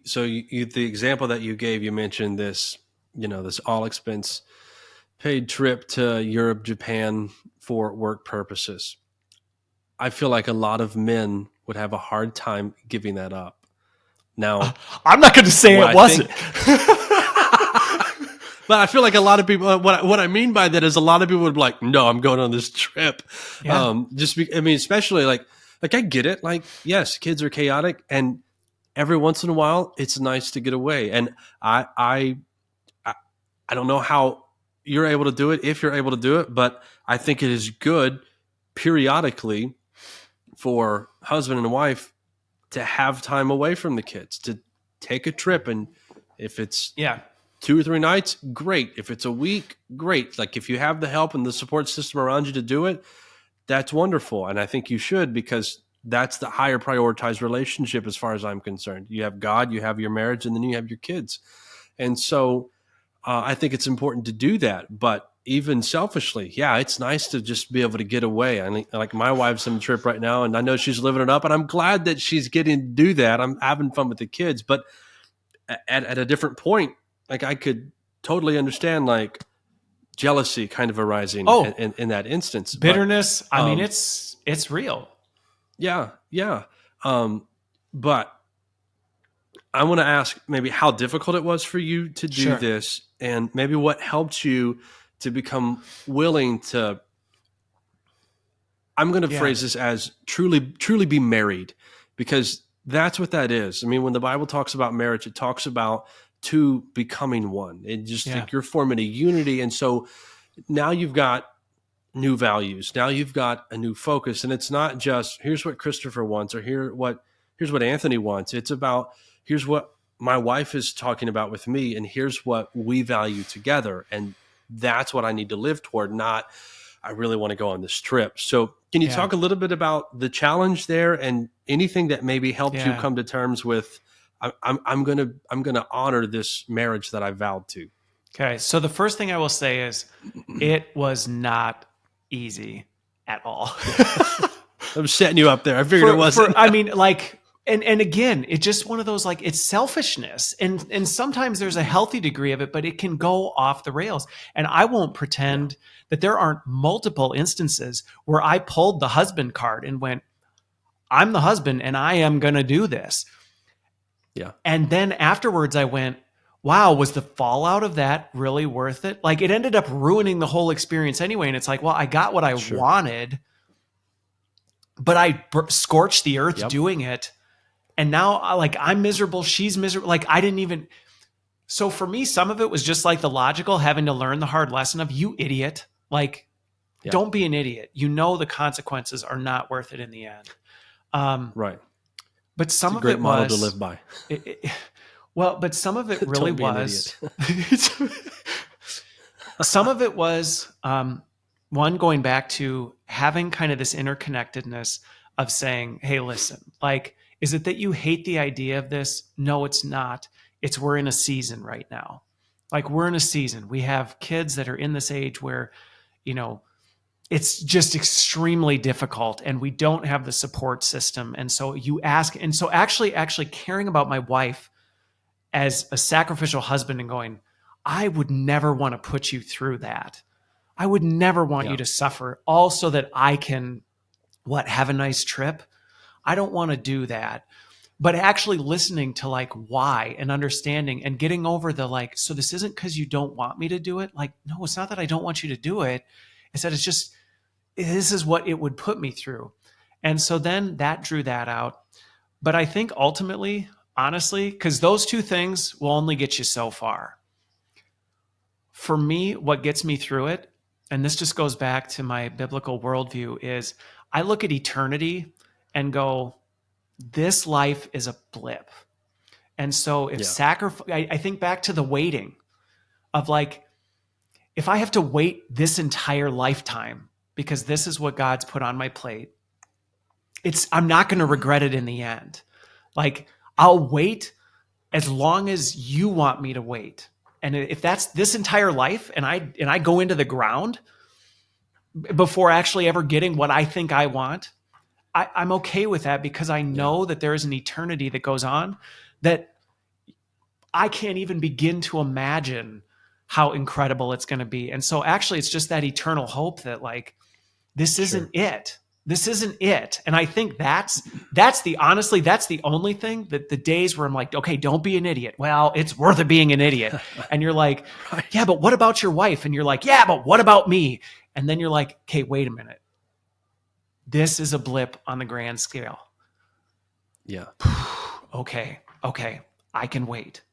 example that you gave, you mentioned this, this all expense paid trip to Europe, Japan for work purposes. I feel like a lot of men would have a hard time giving that up. Now, I'm not going to say it wasn't. But I feel like a lot of people, what I mean by that is a lot of people would be like, no, I'm going on this trip. Yeah. Especially like I get it. Like, yes, kids are chaotic, and every once in a while, it's nice to get away. And I don't know how you're able to do it, if you're able to do it, but I think it is good periodically for husband and wife to have time away from the kids, to take a trip. And if it's 2 or 3 nights, great. If it's a week, great. Like, if you have the help and the support system around you to do it, that's wonderful. And I think you should, because that's the higher prioritized relationship as far as I'm concerned. You have God, you have your marriage, and then you have your kids. And so I think it's important to do that. But even selfishly, yeah, it's nice to just be able to get away. I mean, like, my wife's on a trip right now, and I know she's living it up, and I'm glad that she's getting to do that. I'm having fun with the kids. But at a different point, like, I could totally understand, like, jealousy kind of arising in that instance. Bitterness. But, I mean, it's real. Yeah. Yeah. But I want to ask maybe how difficult it was for you to do this, and maybe what helped you to become willing to, I'm going to phrase this as truly be married, because that's what that is. I mean, when the Bible talks about marriage, it talks about two becoming one. It just like you're forming a unity. And so now you've got new values. Now you've got a new focus. And it's not just here's what Christopher wants, or here's what Anthony wants. It's about here's what my wife is talking about with me, and here's what we value together. And that's what I need to live toward, not I really want to go on this trip. So can you Yeah. talk a little bit about the challenge there and anything that maybe helped you Yeah. come to terms with I'm gonna honor this marriage that I vowed to. Okay. So the first thing I will say is it was not easy at all. I'm setting you up there. I figured it wasn't. I mean, like, and again, it's just one of those, like, it's selfishness. And sometimes there's a healthy degree of it, but it can go off the rails. And I won't pretend that there aren't multiple instances where I pulled the husband card and went, I'm the husband and I am going to do this. Yeah. And then afterwards I went, wow, was the fallout of that really worth it? Like, it ended up ruining the whole experience anyway. And it's like, well, I got what I wanted, but I scorched the earth doing it. And now, like, I'm miserable. She's miserable. Like, I didn't even. So for me, some of it was just like the logical having to learn the hard lesson of, you idiot. Like, don't be an idiot. You know, the consequences are not worth it in the end. Right. But some of it was it was model to live by. Well, but some of it really was. Some of it was one, going back to having kind of this interconnectedness of saying, hey, listen, like, is it that you hate the idea of this? No, it's not. It's we're in a season right now. Like, we're in a season. We have kids that are in this age where, you know, it's just extremely difficult and we don't have the support system. And so you ask, and so actually caring about my wife as a sacrificial husband and going, I would never want to put you through that. I would never want you to suffer, all so that I can, have a nice trip. I don't want to do that. But actually listening to, like, why, and understanding and getting over the, like, so this isn't because you don't want me to do it. Like, no, it's not that I don't want you to do it. It's that it's just, this is what it would put me through. And so then that drew that out. But I think ultimately, honestly, because those two things will only get you so far. For me, what gets me through it, and this just goes back to my biblical worldview, is I look at eternity and go, this life is a blip. And so if sacrifice, I think back to the waiting of, like, if I have to wait this entire lifetime because this is what God's put on my plate, I'm not going to regret it in the end. Like, I'll wait as long as you want me to wait. And if that's this entire life and I go into the ground before actually ever getting what I think I want, I'm okay with that, because I know that there is an eternity that goes on that I can't even begin to imagine how incredible it's going to be. And so actually it's just that eternal hope that, like, this isn't it. This isn't it. And I think that's the only thing, that the days where I'm like, okay, don't be an idiot. Well, it's worth it being an idiot. And you're like, yeah, but what about your wife? And you're like, yeah, but what about me? And then you're like, okay, wait a minute. This is a blip on the grand scale. Yeah. Okay. I can wait.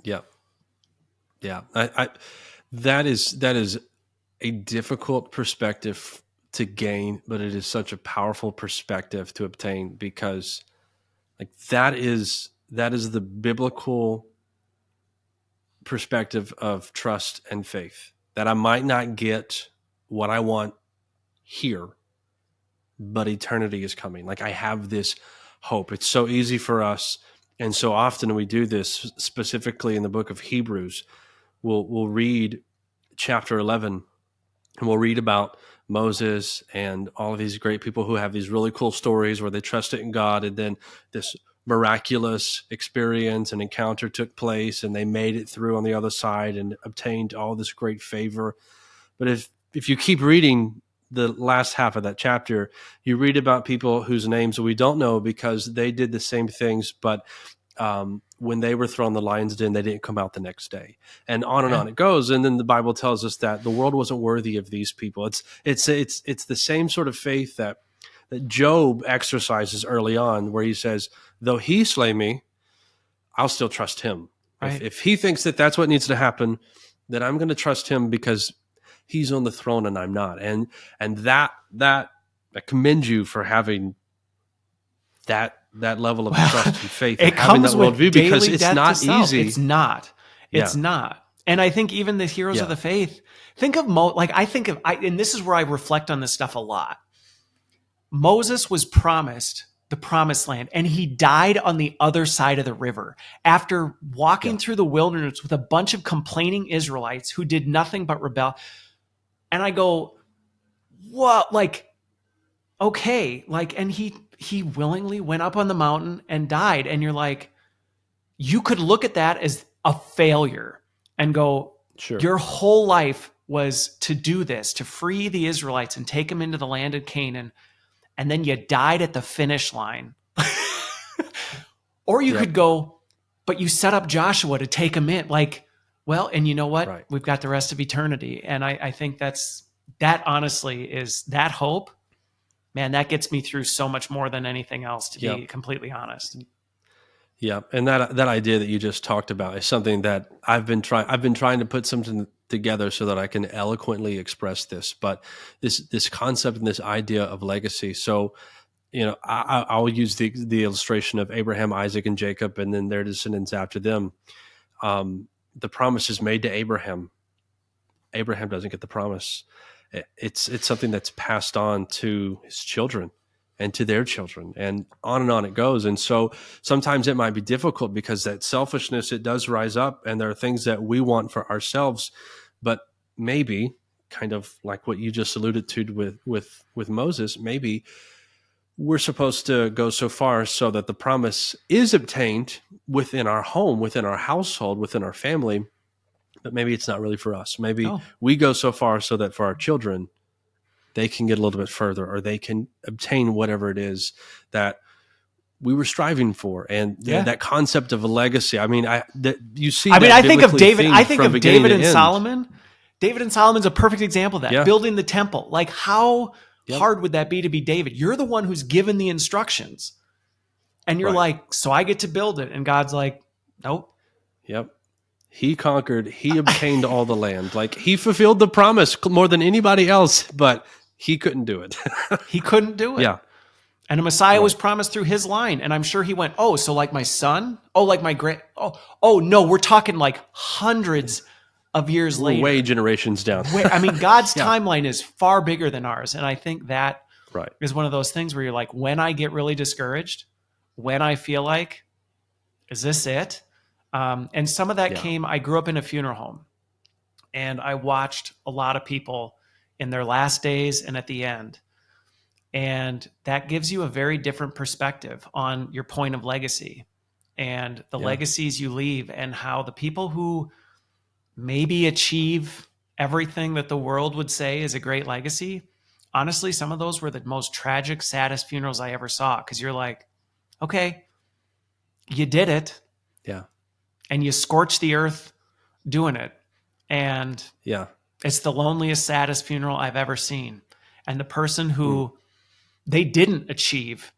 Yeah. Yeah. That is a difficult perspective to gain, but it is such a powerful perspective to obtain, because, like, that is the biblical perspective of trust and faith, that I might not get what I want here, but eternity is coming. Like, I have this hope. It's so easy for us, and so often we do this, specifically in the book of Hebrews. We'll read chapter 11, and we'll read about Moses and all of these great people who have these really cool stories where they trusted in God, and then this miraculous experience and encounter took place, and they made it through on the other side and obtained all this great favor. But if you keep reading the last half of that chapter, you read about people whose names we don't know because they did the same things, but when they were thrown in the lion's den, they didn't come out the next day, and on it goes. And then the Bible tells us that the world wasn't worthy of these people. It's the same sort of faith that Job exercises early on, where he says, though he slay me, I'll still trust him. Right. If he thinks that that's what needs to happen, then I'm going to trust him because he's on the throne and I'm not. And that I commend you for having that level of trust and faith, it having comes that with worldview, because it's not easy. It's not. And I think even the heroes of Yeah. the faith, and this is where I reflect on this stuff a lot. Moses was promised the promised land, and he died on the other side of the river after walking Yeah. through the wilderness with a bunch of complaining Israelites who did nothing but rebel. And I go, what? Like, okay, like, and he willingly went up on the mountain and died. And you're like, you could look at that as a failure and go, Sure. your whole life was to do this, to free the Israelites and take them into the land of Canaan, and then you died at the finish line. Or you Yep. could go, but you set up Joshua to take them in. Like, well, and you know what? Right. We've got the rest of eternity. And I think that honestly is that hope. Man, that gets me through so much more than anything else, to be Yep. completely honest. Yeah, and that idea that you just talked about is something that I've been trying to put something together so that I can eloquently express this. But this concept and this idea of legacy. So, I'll use the illustration of Abraham, Isaac, and Jacob, and then their descendants after them. The promise is made to Abraham. Abraham doesn't get the promise. It's something that's passed on to his children and to their children, and on it goes. And so sometimes it might be difficult because that selfishness, it does rise up, and there are things that we want for ourselves, but maybe kind of like what you just alluded to with Moses, maybe we're supposed to go so far so that the promise is obtained within our home, within our household, within our family, but maybe it's not really for us. Maybe Oh, we go so far so that for our children, they can get a little bit further, or they can obtain whatever it is that we were striving for. And yeah. that concept of a legacy, I mean, you see, I mean, that I think of biblically David. themed I think from of beginning David to and end. Solomon. David and Solomon's a perfect example of that. Yeah. Building the temple. Like, how Yep. hard would that be to be David? You're the one who's given the instructions. And you're Right. like, so I get to build it. And God's like, nope. Yep. He conquered, he obtained all the land. Like, he fulfilled the promise more than anybody else, but he couldn't do it. He couldn't do it. Yeah. And a Messiah was Right. promised through his line. And I'm sure he went, oh, so like my son? Oh, like my great. Oh, no, we're talking like hundreds of years We're later. way generations down. I mean, God's Yeah. timeline is far bigger than ours. And I think that Right. is one of those things where you're like, when I get really discouraged, when I feel like, is this it? And some of that Yeah. I grew up in a funeral home, and I watched a lot of people in their last days and at the end. And that gives you a very different perspective on your point of legacy and the Yeah. legacies you leave, and how the people who maybe achieve everything that the world would say is a great legacy, honestly, some of those were the most tragic, saddest funerals I ever saw. Because you're like, okay, you did it, Yeah. and you scorched the earth doing it. And Yeah. it's the loneliest, saddest funeral I've ever seen. And the person who they didn't achieve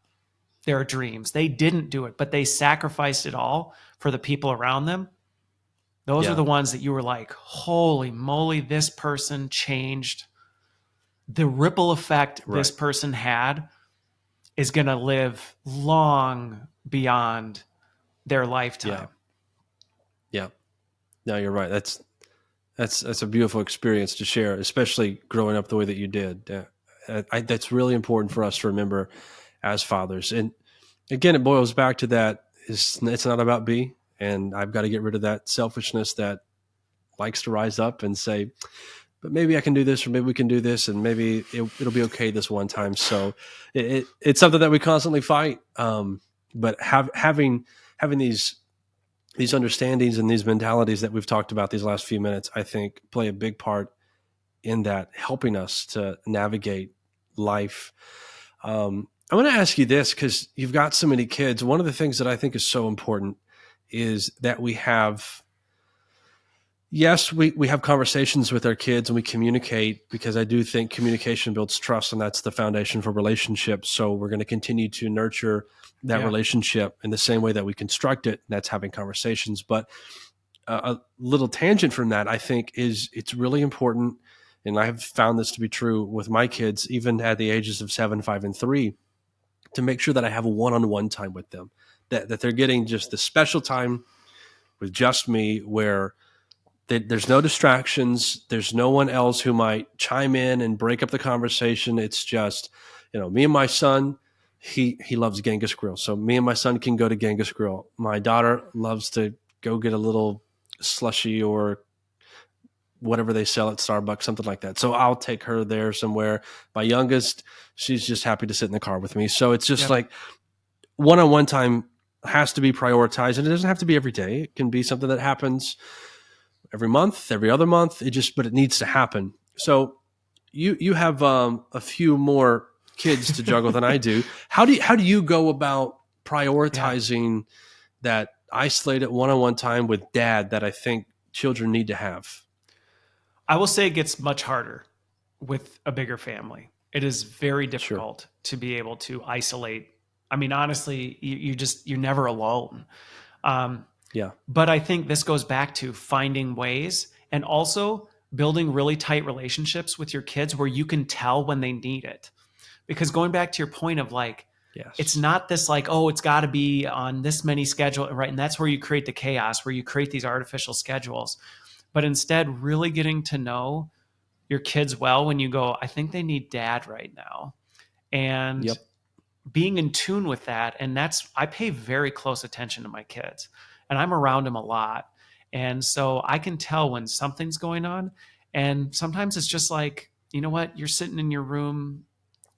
their dreams, they didn't do it, but they sacrificed it all for the people around them. Those Yeah. are the ones that you were like, holy moly, this person changed. The ripple effect this Right. person had is going to live long beyond their lifetime. Yeah. No, you're right. That's a beautiful experience to share, especially growing up the way that you did. That's really important for us to remember as fathers. And again, it boils back to that: it's not about me, and I've got to get rid of that selfishness that likes to rise up and say, "But maybe I can do this, or maybe we can do this, and maybe it'll be okay this one time." So it's something that we constantly fight. But having these understandings and these mentalities that we've talked about these last few minutes, I think, play a big part in that, helping us to navigate life. I want to ask you this, because you've got so many kids. One of the things that I think is so important is that we have, yes, we have conversations with our kids and we communicate, because I do think communication builds trust, and that's the foundation for relationships. So we're going to continue to nurture that relationship in the same way that we construct it. That's having conversations. But a little tangent from that, I think, is it's really important. And I have found this to be true with my kids, even at the ages of 7, 5, and 3, to make sure that I have a one-on-one time with them, that they're getting just the special time with just me, where There's no distractions. There's no one else who might chime in and break up the conversation. It's just, me and my son. He loves Genghis Grill, so me and my son can go to Genghis Grill. My daughter loves to go get a little slushy or whatever they sell at Starbucks, something like that. So I'll take her there somewhere. My youngest, she's just happy to sit in the car with me. So it's just Yep. like one-on-one time has to be prioritized, and it doesn't have to be every day. It can be something that happens every month, every other month. But it needs to happen. So you have a few more kids to juggle than I do. How do you go about prioritizing that isolated one-on-one time with dad that I think children need to have? I will say it gets much harder with a bigger family. It is very Sure. difficult to be able to isolate. I mean, honestly, you're never alone. Yeah. But I think this goes back to finding ways and also building really tight relationships with your kids where you can tell when they need it. Because going back to your point of like, it's Yes. not this like, oh, it's got to be on this many schedule, right? And that's where you create the chaos, where you create these artificial schedules. But instead, really getting to know your kids well when you go, I think they need dad right now. And Yep. being in tune with that. And I pay very close attention to my kids and I'm around them a lot. And so I can tell when something's going on. And sometimes it's just like, you know what? You're sitting in your room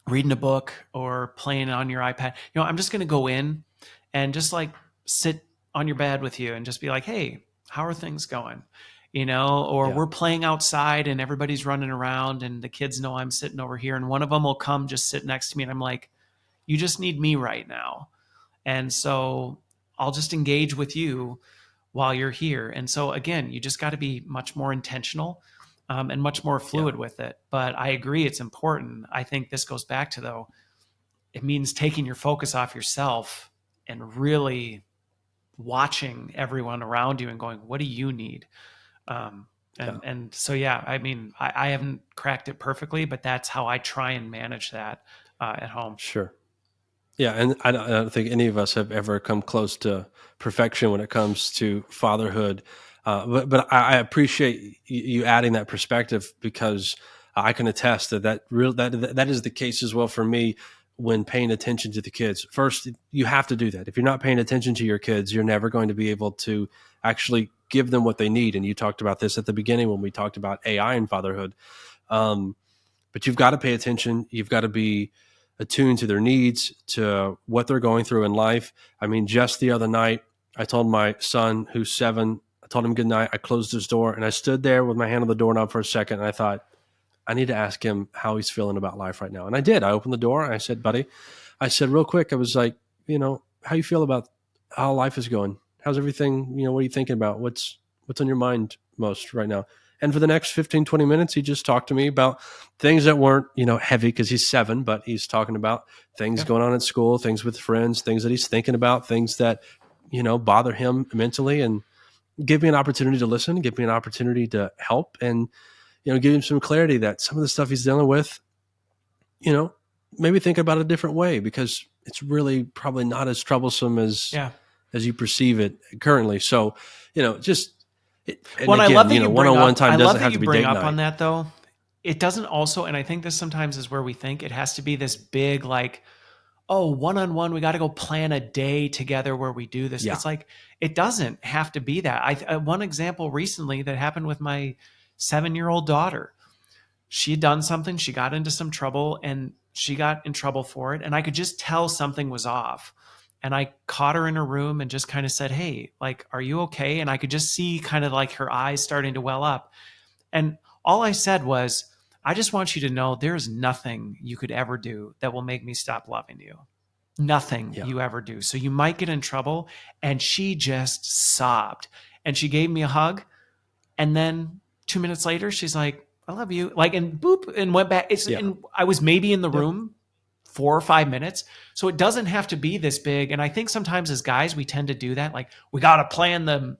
reading a book or playing on your iPad. I'm just going to go in and just like sit on your bed with you and just be like, hey, how are things going? Or Yeah. we're playing outside and everybody's running around and the kids know I'm sitting over here and one of them will come just sit next to me and I'm like, you just need me right now. And so I'll just engage with you while you're here. And so again, you just got to be much more intentional and much more Yeah. fluid with it. But I agree, it's important. I think this goes back to, though, it means taking your focus off yourself and really watching everyone around you and going, what do you need? Um, Yeah. and so, yeah, I mean, I haven't cracked it perfectly, but that's how I try and manage that at home. Sure. Yeah, and I don't think any of us have ever come close to perfection when it comes to fatherhood. But I appreciate you adding that perspective because I can attest that is the case as well for me when paying attention to the kids. First, you have to do that. If you're not paying attention to your kids, you're never going to be able to actually give them what they need. And you talked about this at the beginning when we talked about AI and fatherhood. Um, but you've got to pay attention. You've got to be attuned to their needs, to what they're going through in life. I mean, just the other night, I told my son, who's 7, I told him good night. I closed his door and I stood there with my hand on the doorknob for a second. And I thought, I need to ask him how he's feeling about life right now. And I did. I opened the door and I said, buddy, I said real quick, I was like, how you feel about how life is going? How's everything? What are you thinking about? What's on your mind most right now? And for the next 15, 20 minutes, he just talked to me about things that weren't, heavy because he's 7, but he's talking about things going on at school, things with friends, things that he's thinking about, things that, bother him mentally, and give me an opportunity to listen, give me an opportunity to help, and, give him some clarity that some of the stuff he's dealing with, maybe think about it a different way because it's really probably not as troublesome as Yeah. you perceive it currently. So, just and Well, I again, love that you bring one-on-one up. I time love doesn't that have you to be bring date up night. on that though. It doesn't also, and I think this sometimes is where we think it has to be this big, like, oh, one-on-one, we got to go plan a day together where we do this. Yeah. It's like it doesn't have to be that. One example recently that happened with my 7-year-old daughter. She had done something. She got into some trouble, and she got in trouble for it. And I could just tell something was off. And I caught her in her room and just kind of said, hey, like, are you okay? And I could just see kind of like her eyes starting to well up. And all I said was, I just want you to know there's nothing you could ever do that will make me stop loving you. Nothing Yeah. you ever do. So you might get in trouble. And she just sobbed. And she gave me a hug. And then 2 minutes later, she's like, I love you. Like, and boop, and went back. Yeah. And I was maybe in the Yep. room 4 or 5 minutes. So it doesn't have to be this big. And I think sometimes as guys, we tend to do that. Like, we got to plan the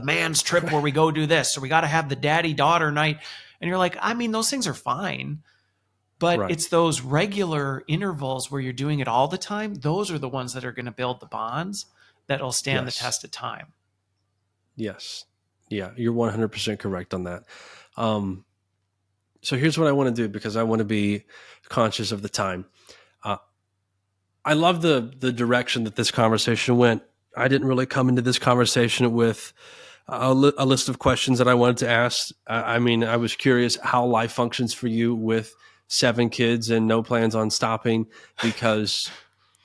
man's trip where we go do this. So we got to have the daddy daughter night. And you're like, I mean, those things are fine. But Right. it's those regular intervals where you're doing it all the time. Those are the ones that are going to build the bonds that'll stand the Yes. test of time. Yes. Yeah, you're 100% correct on that. Um, so here's what I want to do because I want to be conscious of the time. Uh, I love the direction that this conversation went. I didn't really come into this conversation with a list of questions that I wanted to ask. I mean, I was curious how life functions for you with 7 kids and no plans on stopping, because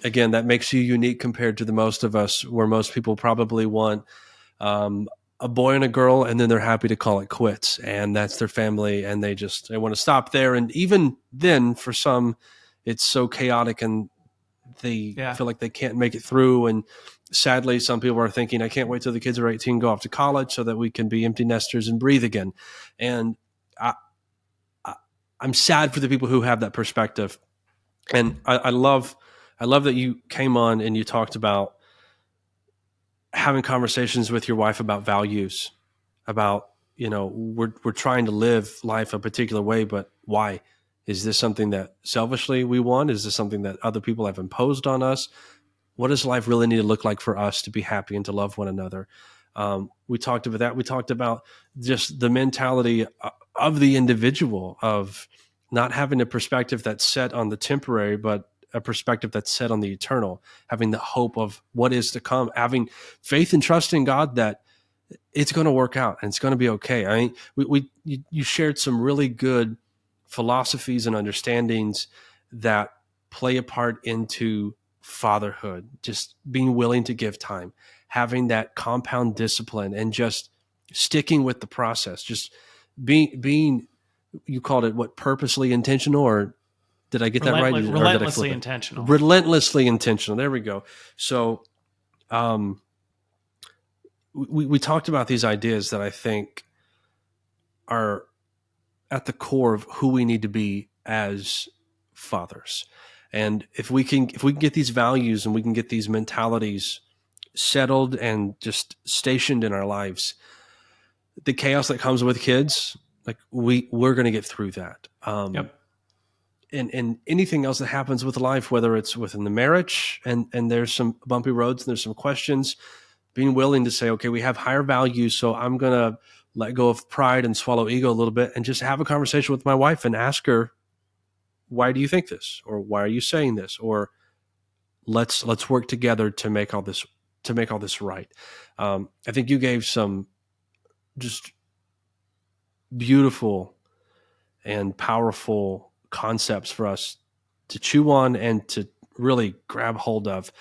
again, that makes you unique compared to the most of us, where most people probably want um, a boy and a girl, and then they're happy to call it quits, and that's their family, and they want to stop there. And even then, for some, it's so chaotic, and they Yeah. feel like they can't make it through. And sadly, some people are thinking, I can't wait till the kids are 18, go off to college so that we can be empty nesters and breathe again. And I, I, I'm sad for the people who have that perspective. And I love that you came on and you talked about having conversations with your wife about values, about, we're trying to live life a particular way, but why? Is this something that selfishly we want? Is this something that other people have imposed on us? What does life really need to look like for us to be happy and to love one another? We talked about that. We talked about just the mentality of the individual, of not having a perspective that's set on the temporary, but a perspective that's set on the eternal, having the hope of what is to come, having faith and trust in God that it's going to work out and it's going to be okay. I mean, you shared some really good philosophies and understandings that play a part into fatherhood, just being willing to give time, having that compound discipline, and just sticking with the process, just being you called it what, purposely intentional, or did I get that right? Or did I Relentlessly flip it? intentional. Relentlessly intentional. There we go. So, um, we talked about these ideas that I think are at the core of who we need to be as fathers. And if we can get these values and we can get these mentalities settled and just stationed in our lives, the chaos that comes with kids, like we're going to get through that. Yep. And anything else that happens with life, whether it's within the marriage and there's some bumpy roads and there's some questions, being willing to say, okay, we have higher values, so I'm going to let go of pride and swallow ego a little bit and just have a conversation with my wife and ask her, why do you think this? Or why are you saying this? Or let's work together to make all this right. I think you gave some just beautiful and powerful concepts for us to chew on and to really grab hold of.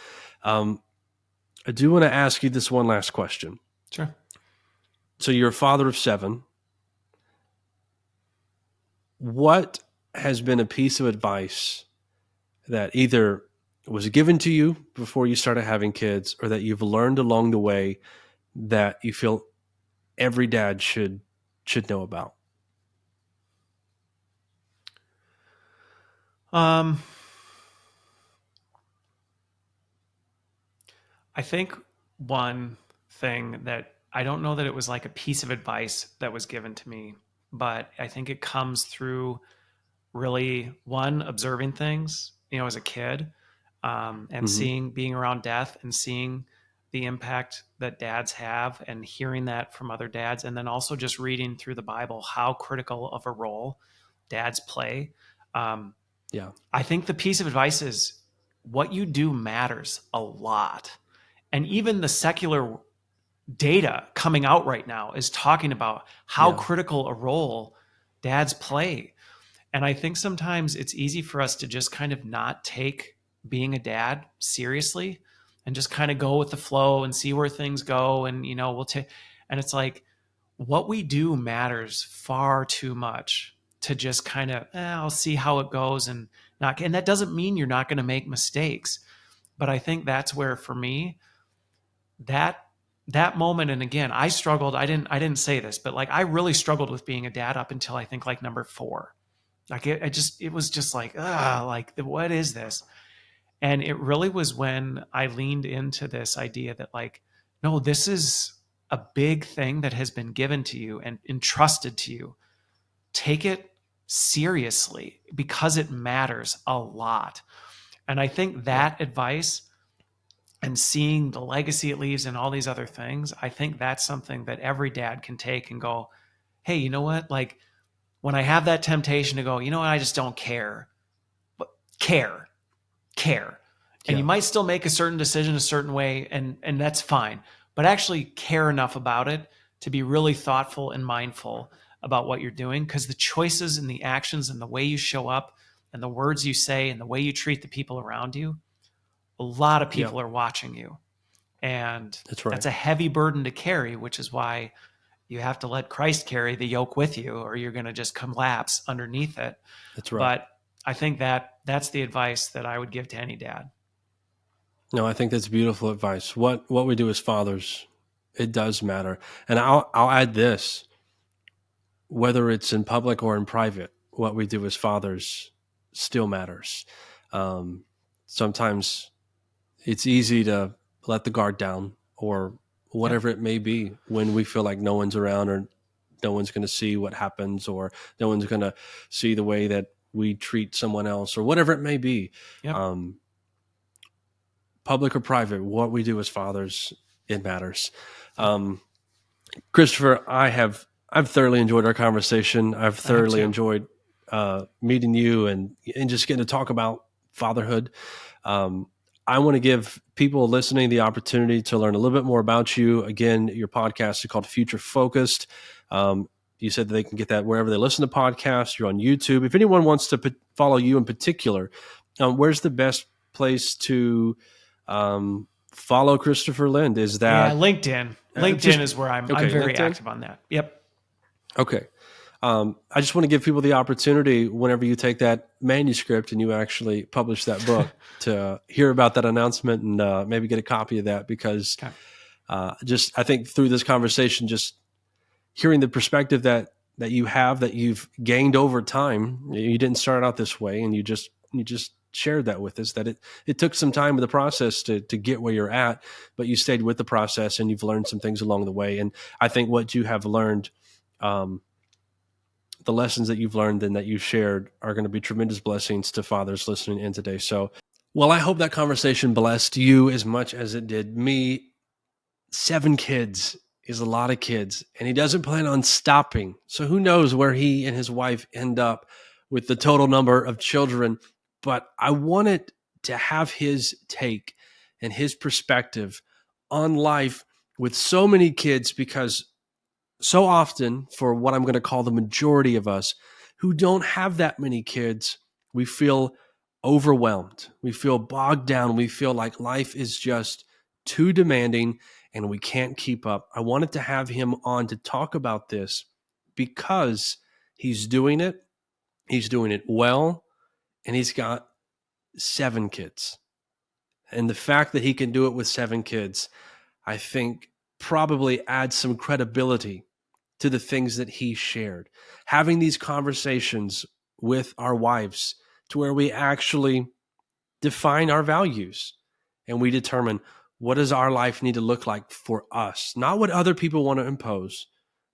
I do want to ask you this one last question. Sure. So you're a father of 7. What has been a piece of advice that either was given to you before you started having kids, or that you've learned along the way that you feel every dad should know about? Um, I think one thing that I don't know that it was like a piece of advice that was given to me, but I think it comes through really one, observing things, as a kid, and Mm-hmm. being around death and seeing the impact that dads have and hearing that from other dads. And then also just reading through the Bible, how critical of a role dads play. Um, Yeah. I think the piece of advice is what you do matters a lot. And even the secular data coming out right now is talking about how Yeah. critical a role dads play. And I think sometimes it's easy for us to just kind of not take being a dad seriously and just kind of go with the flow and see where things go. And, we'll take, and it's like what we do matters far too much to just kind of, I'll see how it goes and that doesn't mean you're not going to make mistakes. But I think that's where for me, that that moment, and again, I didn't say this, but like I really struggled with being a dad up until I think like number 4. Like it was just like, like what is this? And it really was when I leaned into this idea that like, no, this is a big thing that has been given to you and entrusted to you. Take it seriously because it matters a lot. And I think that advice and seeing the legacy it leaves and all these other things, I think that's something that every dad can take and go, hey, you know what? Like when I have that temptation to go, you know what? I just don't care, but care, care. And you Yeah. might still make a certain decision a certain way, and that's fine. But actually care enough about it to be really thoughtful and mindful about what you're doing, because the choices and the actions and the way you show up and the words you say and the way you treat the people around you, a lot of Yeah. people are watching you. And That's right. that's a heavy burden to carry, which is why you have to let Christ carry the yoke with you, or you're going to just collapse underneath it. That's right. But I think that that's the advice that I would give to any dad. No, I think that's beautiful advice. What we do as fathers, it does matter. And I'll add this, whether it's in public or in private, what we do as fathers still matters. Um, Sometimes it's easy to let the guard down or Yep. whatever it may be when we feel like no one's around or no one's going to see what happens or no one's going to see the way that we treat someone else or whatever it may be. Yep. Public or private, what we do as fathers, it matters. Christopher, I've thoroughly enjoyed our conversation. I've I have thoroughly too. enjoyed meeting you and just getting to talk about fatherhood. I want to give people listening the opportunity to learn a little bit more about you. Again, your podcast is called Future Focused. You said that they can get that wherever they listen to podcasts. You're on YouTube. If anyone wants to follow you in particular, where's the best place to follow Christopher Lind? Is Yeah, that LinkedIn. LinkedIn is where I'm okay? very LinkedIn. active on that. Yep. Okay. I just want to give people the opportunity whenever you take that manuscript and you actually publish that book to hear about that announcement and maybe get a copy of that because Okay. I think through this conversation, just hearing the perspective that you have, that you've gained over time, you didn't start out this way and you just shared that with us, that it took some time in the process to get where you're at, but you stayed with the process and you've learned some things along the way. And I think what you have learned, the lessons that you've learned and that you've shared are going to be tremendous blessings to fathers listening in today. So, well, I hope that conversation blessed you as much as it did me. 7 kids is a lot of kids, and he doesn't plan on stopping. So who knows where he and his wife end up with the total number of children. But I wanted to have his take and his perspective on life with so many kids because so often, for what I'm going to call the majority of us who don't have that many kids, we feel overwhelmed. We feel bogged down. We feel like life is just too demanding and we can't keep up. I wanted to have him on to talk about this because he's doing it. He's doing it well, and he's got 7 kids. And the fact that he can do it with 7 kids, I think probably adds some credibility to the things that he shared. Having these conversations with our wives to where we actually define our values and we determine what does our life need to look like for us, not what other people want to impose,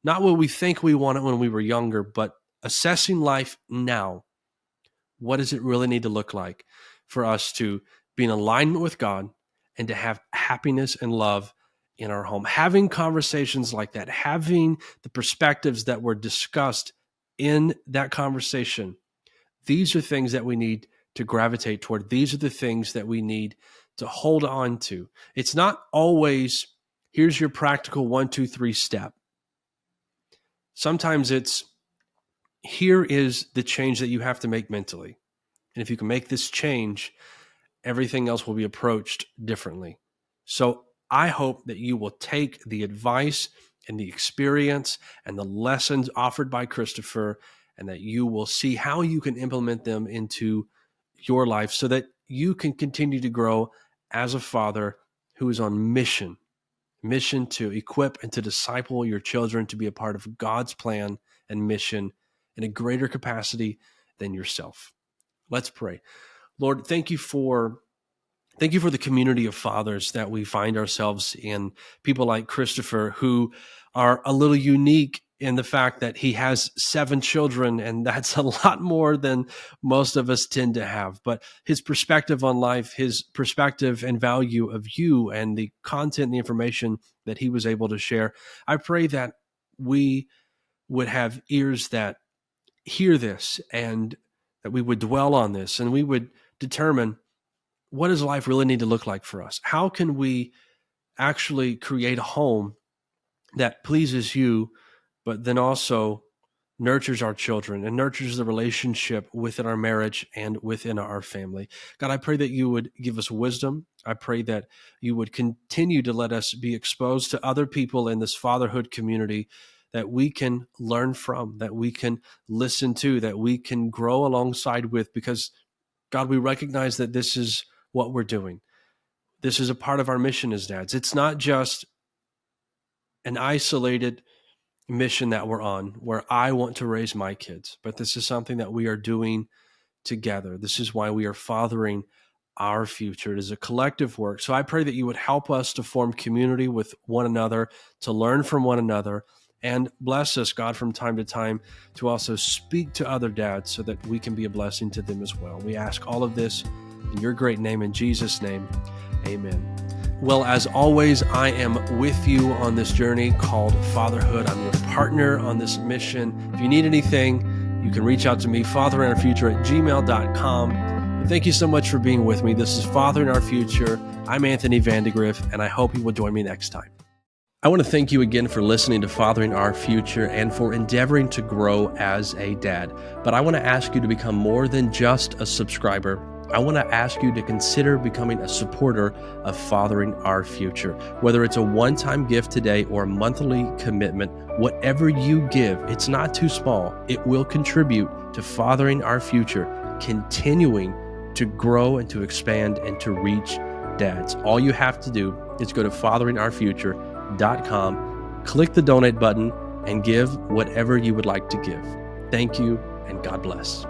not what we think we wanted when we were younger, but assessing life now. What does it really need to look like for us to be in alignment with God and to have happiness and love in our home? Having conversations like that, having the perspectives that were discussed in that conversation, these are things that we need to gravitate toward. These are the things that we need to hold on to. It's not always, here's your practical 1, 2, 3 step. Sometimes it's, here is the change that you have to make mentally. And if you can make this change, everything else will be approached differently. So I hope that you will take the advice and the experience and the lessons offered by Christopher, and that you will see how you can implement them into your life so that you can continue to grow as a father who is on mission to equip and to disciple your children to be a part of God's plan and mission in a greater capacity than yourself. Let's pray. Lord, thank you for the community of fathers that we find ourselves in, people like Christopher who are a little unique in the fact that he has 7 children, and that's a lot more than most of us tend to have. But his perspective on life, his perspective and value of you, and the content, the information that he was able to share, I pray that we would have ears that hear this, and that we would dwell on this, and we would determine, what does life really need to look like for us? How can we actually create a home that pleases you, but then also nurtures our children and nurtures the relationship within our marriage and within our family? God, I pray that you would give us wisdom. I pray that you would continue to let us be exposed to other people in this fatherhood community that we can learn from, that we can listen to, that we can grow alongside with, because God, we recognize that this is what we're doing. This is a part of our mission as dads. It's not just an isolated mission that we're on where I want to raise my kids, but this is something that we are doing together. This is why we are fathering our future. It is a collective work. So I pray that you would help us to form community with one another, to learn from one another, and bless us, God, from time to time to also speak to other dads so that we can be a blessing to them as well. We ask all of this in your great name, in Jesus' name, amen. Well, as always, I am with you on this journey called fatherhood. I'm your partner on this mission. If you need anything, you can reach out to me, fatheringourfuture@gmail.com. Thank you so much for being with me. This is Father in Our Future. I'm Anthony Vandegrift, and I hope you will join me next time. I want to thank you again for listening to Fathering Our Future and for endeavoring to grow as a dad. But I want to ask you to become more than just a subscriber. I want to ask you to consider becoming a supporter of Fathering Our Future. Whether it's a one-time gift today or a monthly commitment, whatever you give, it's not too small. It will contribute to Fathering Our Future, continuing to grow and to expand and to reach dads. All you have to do is go to fatheringourfuture.com, click the donate button, and give whatever you would like to give. Thank you, and God bless.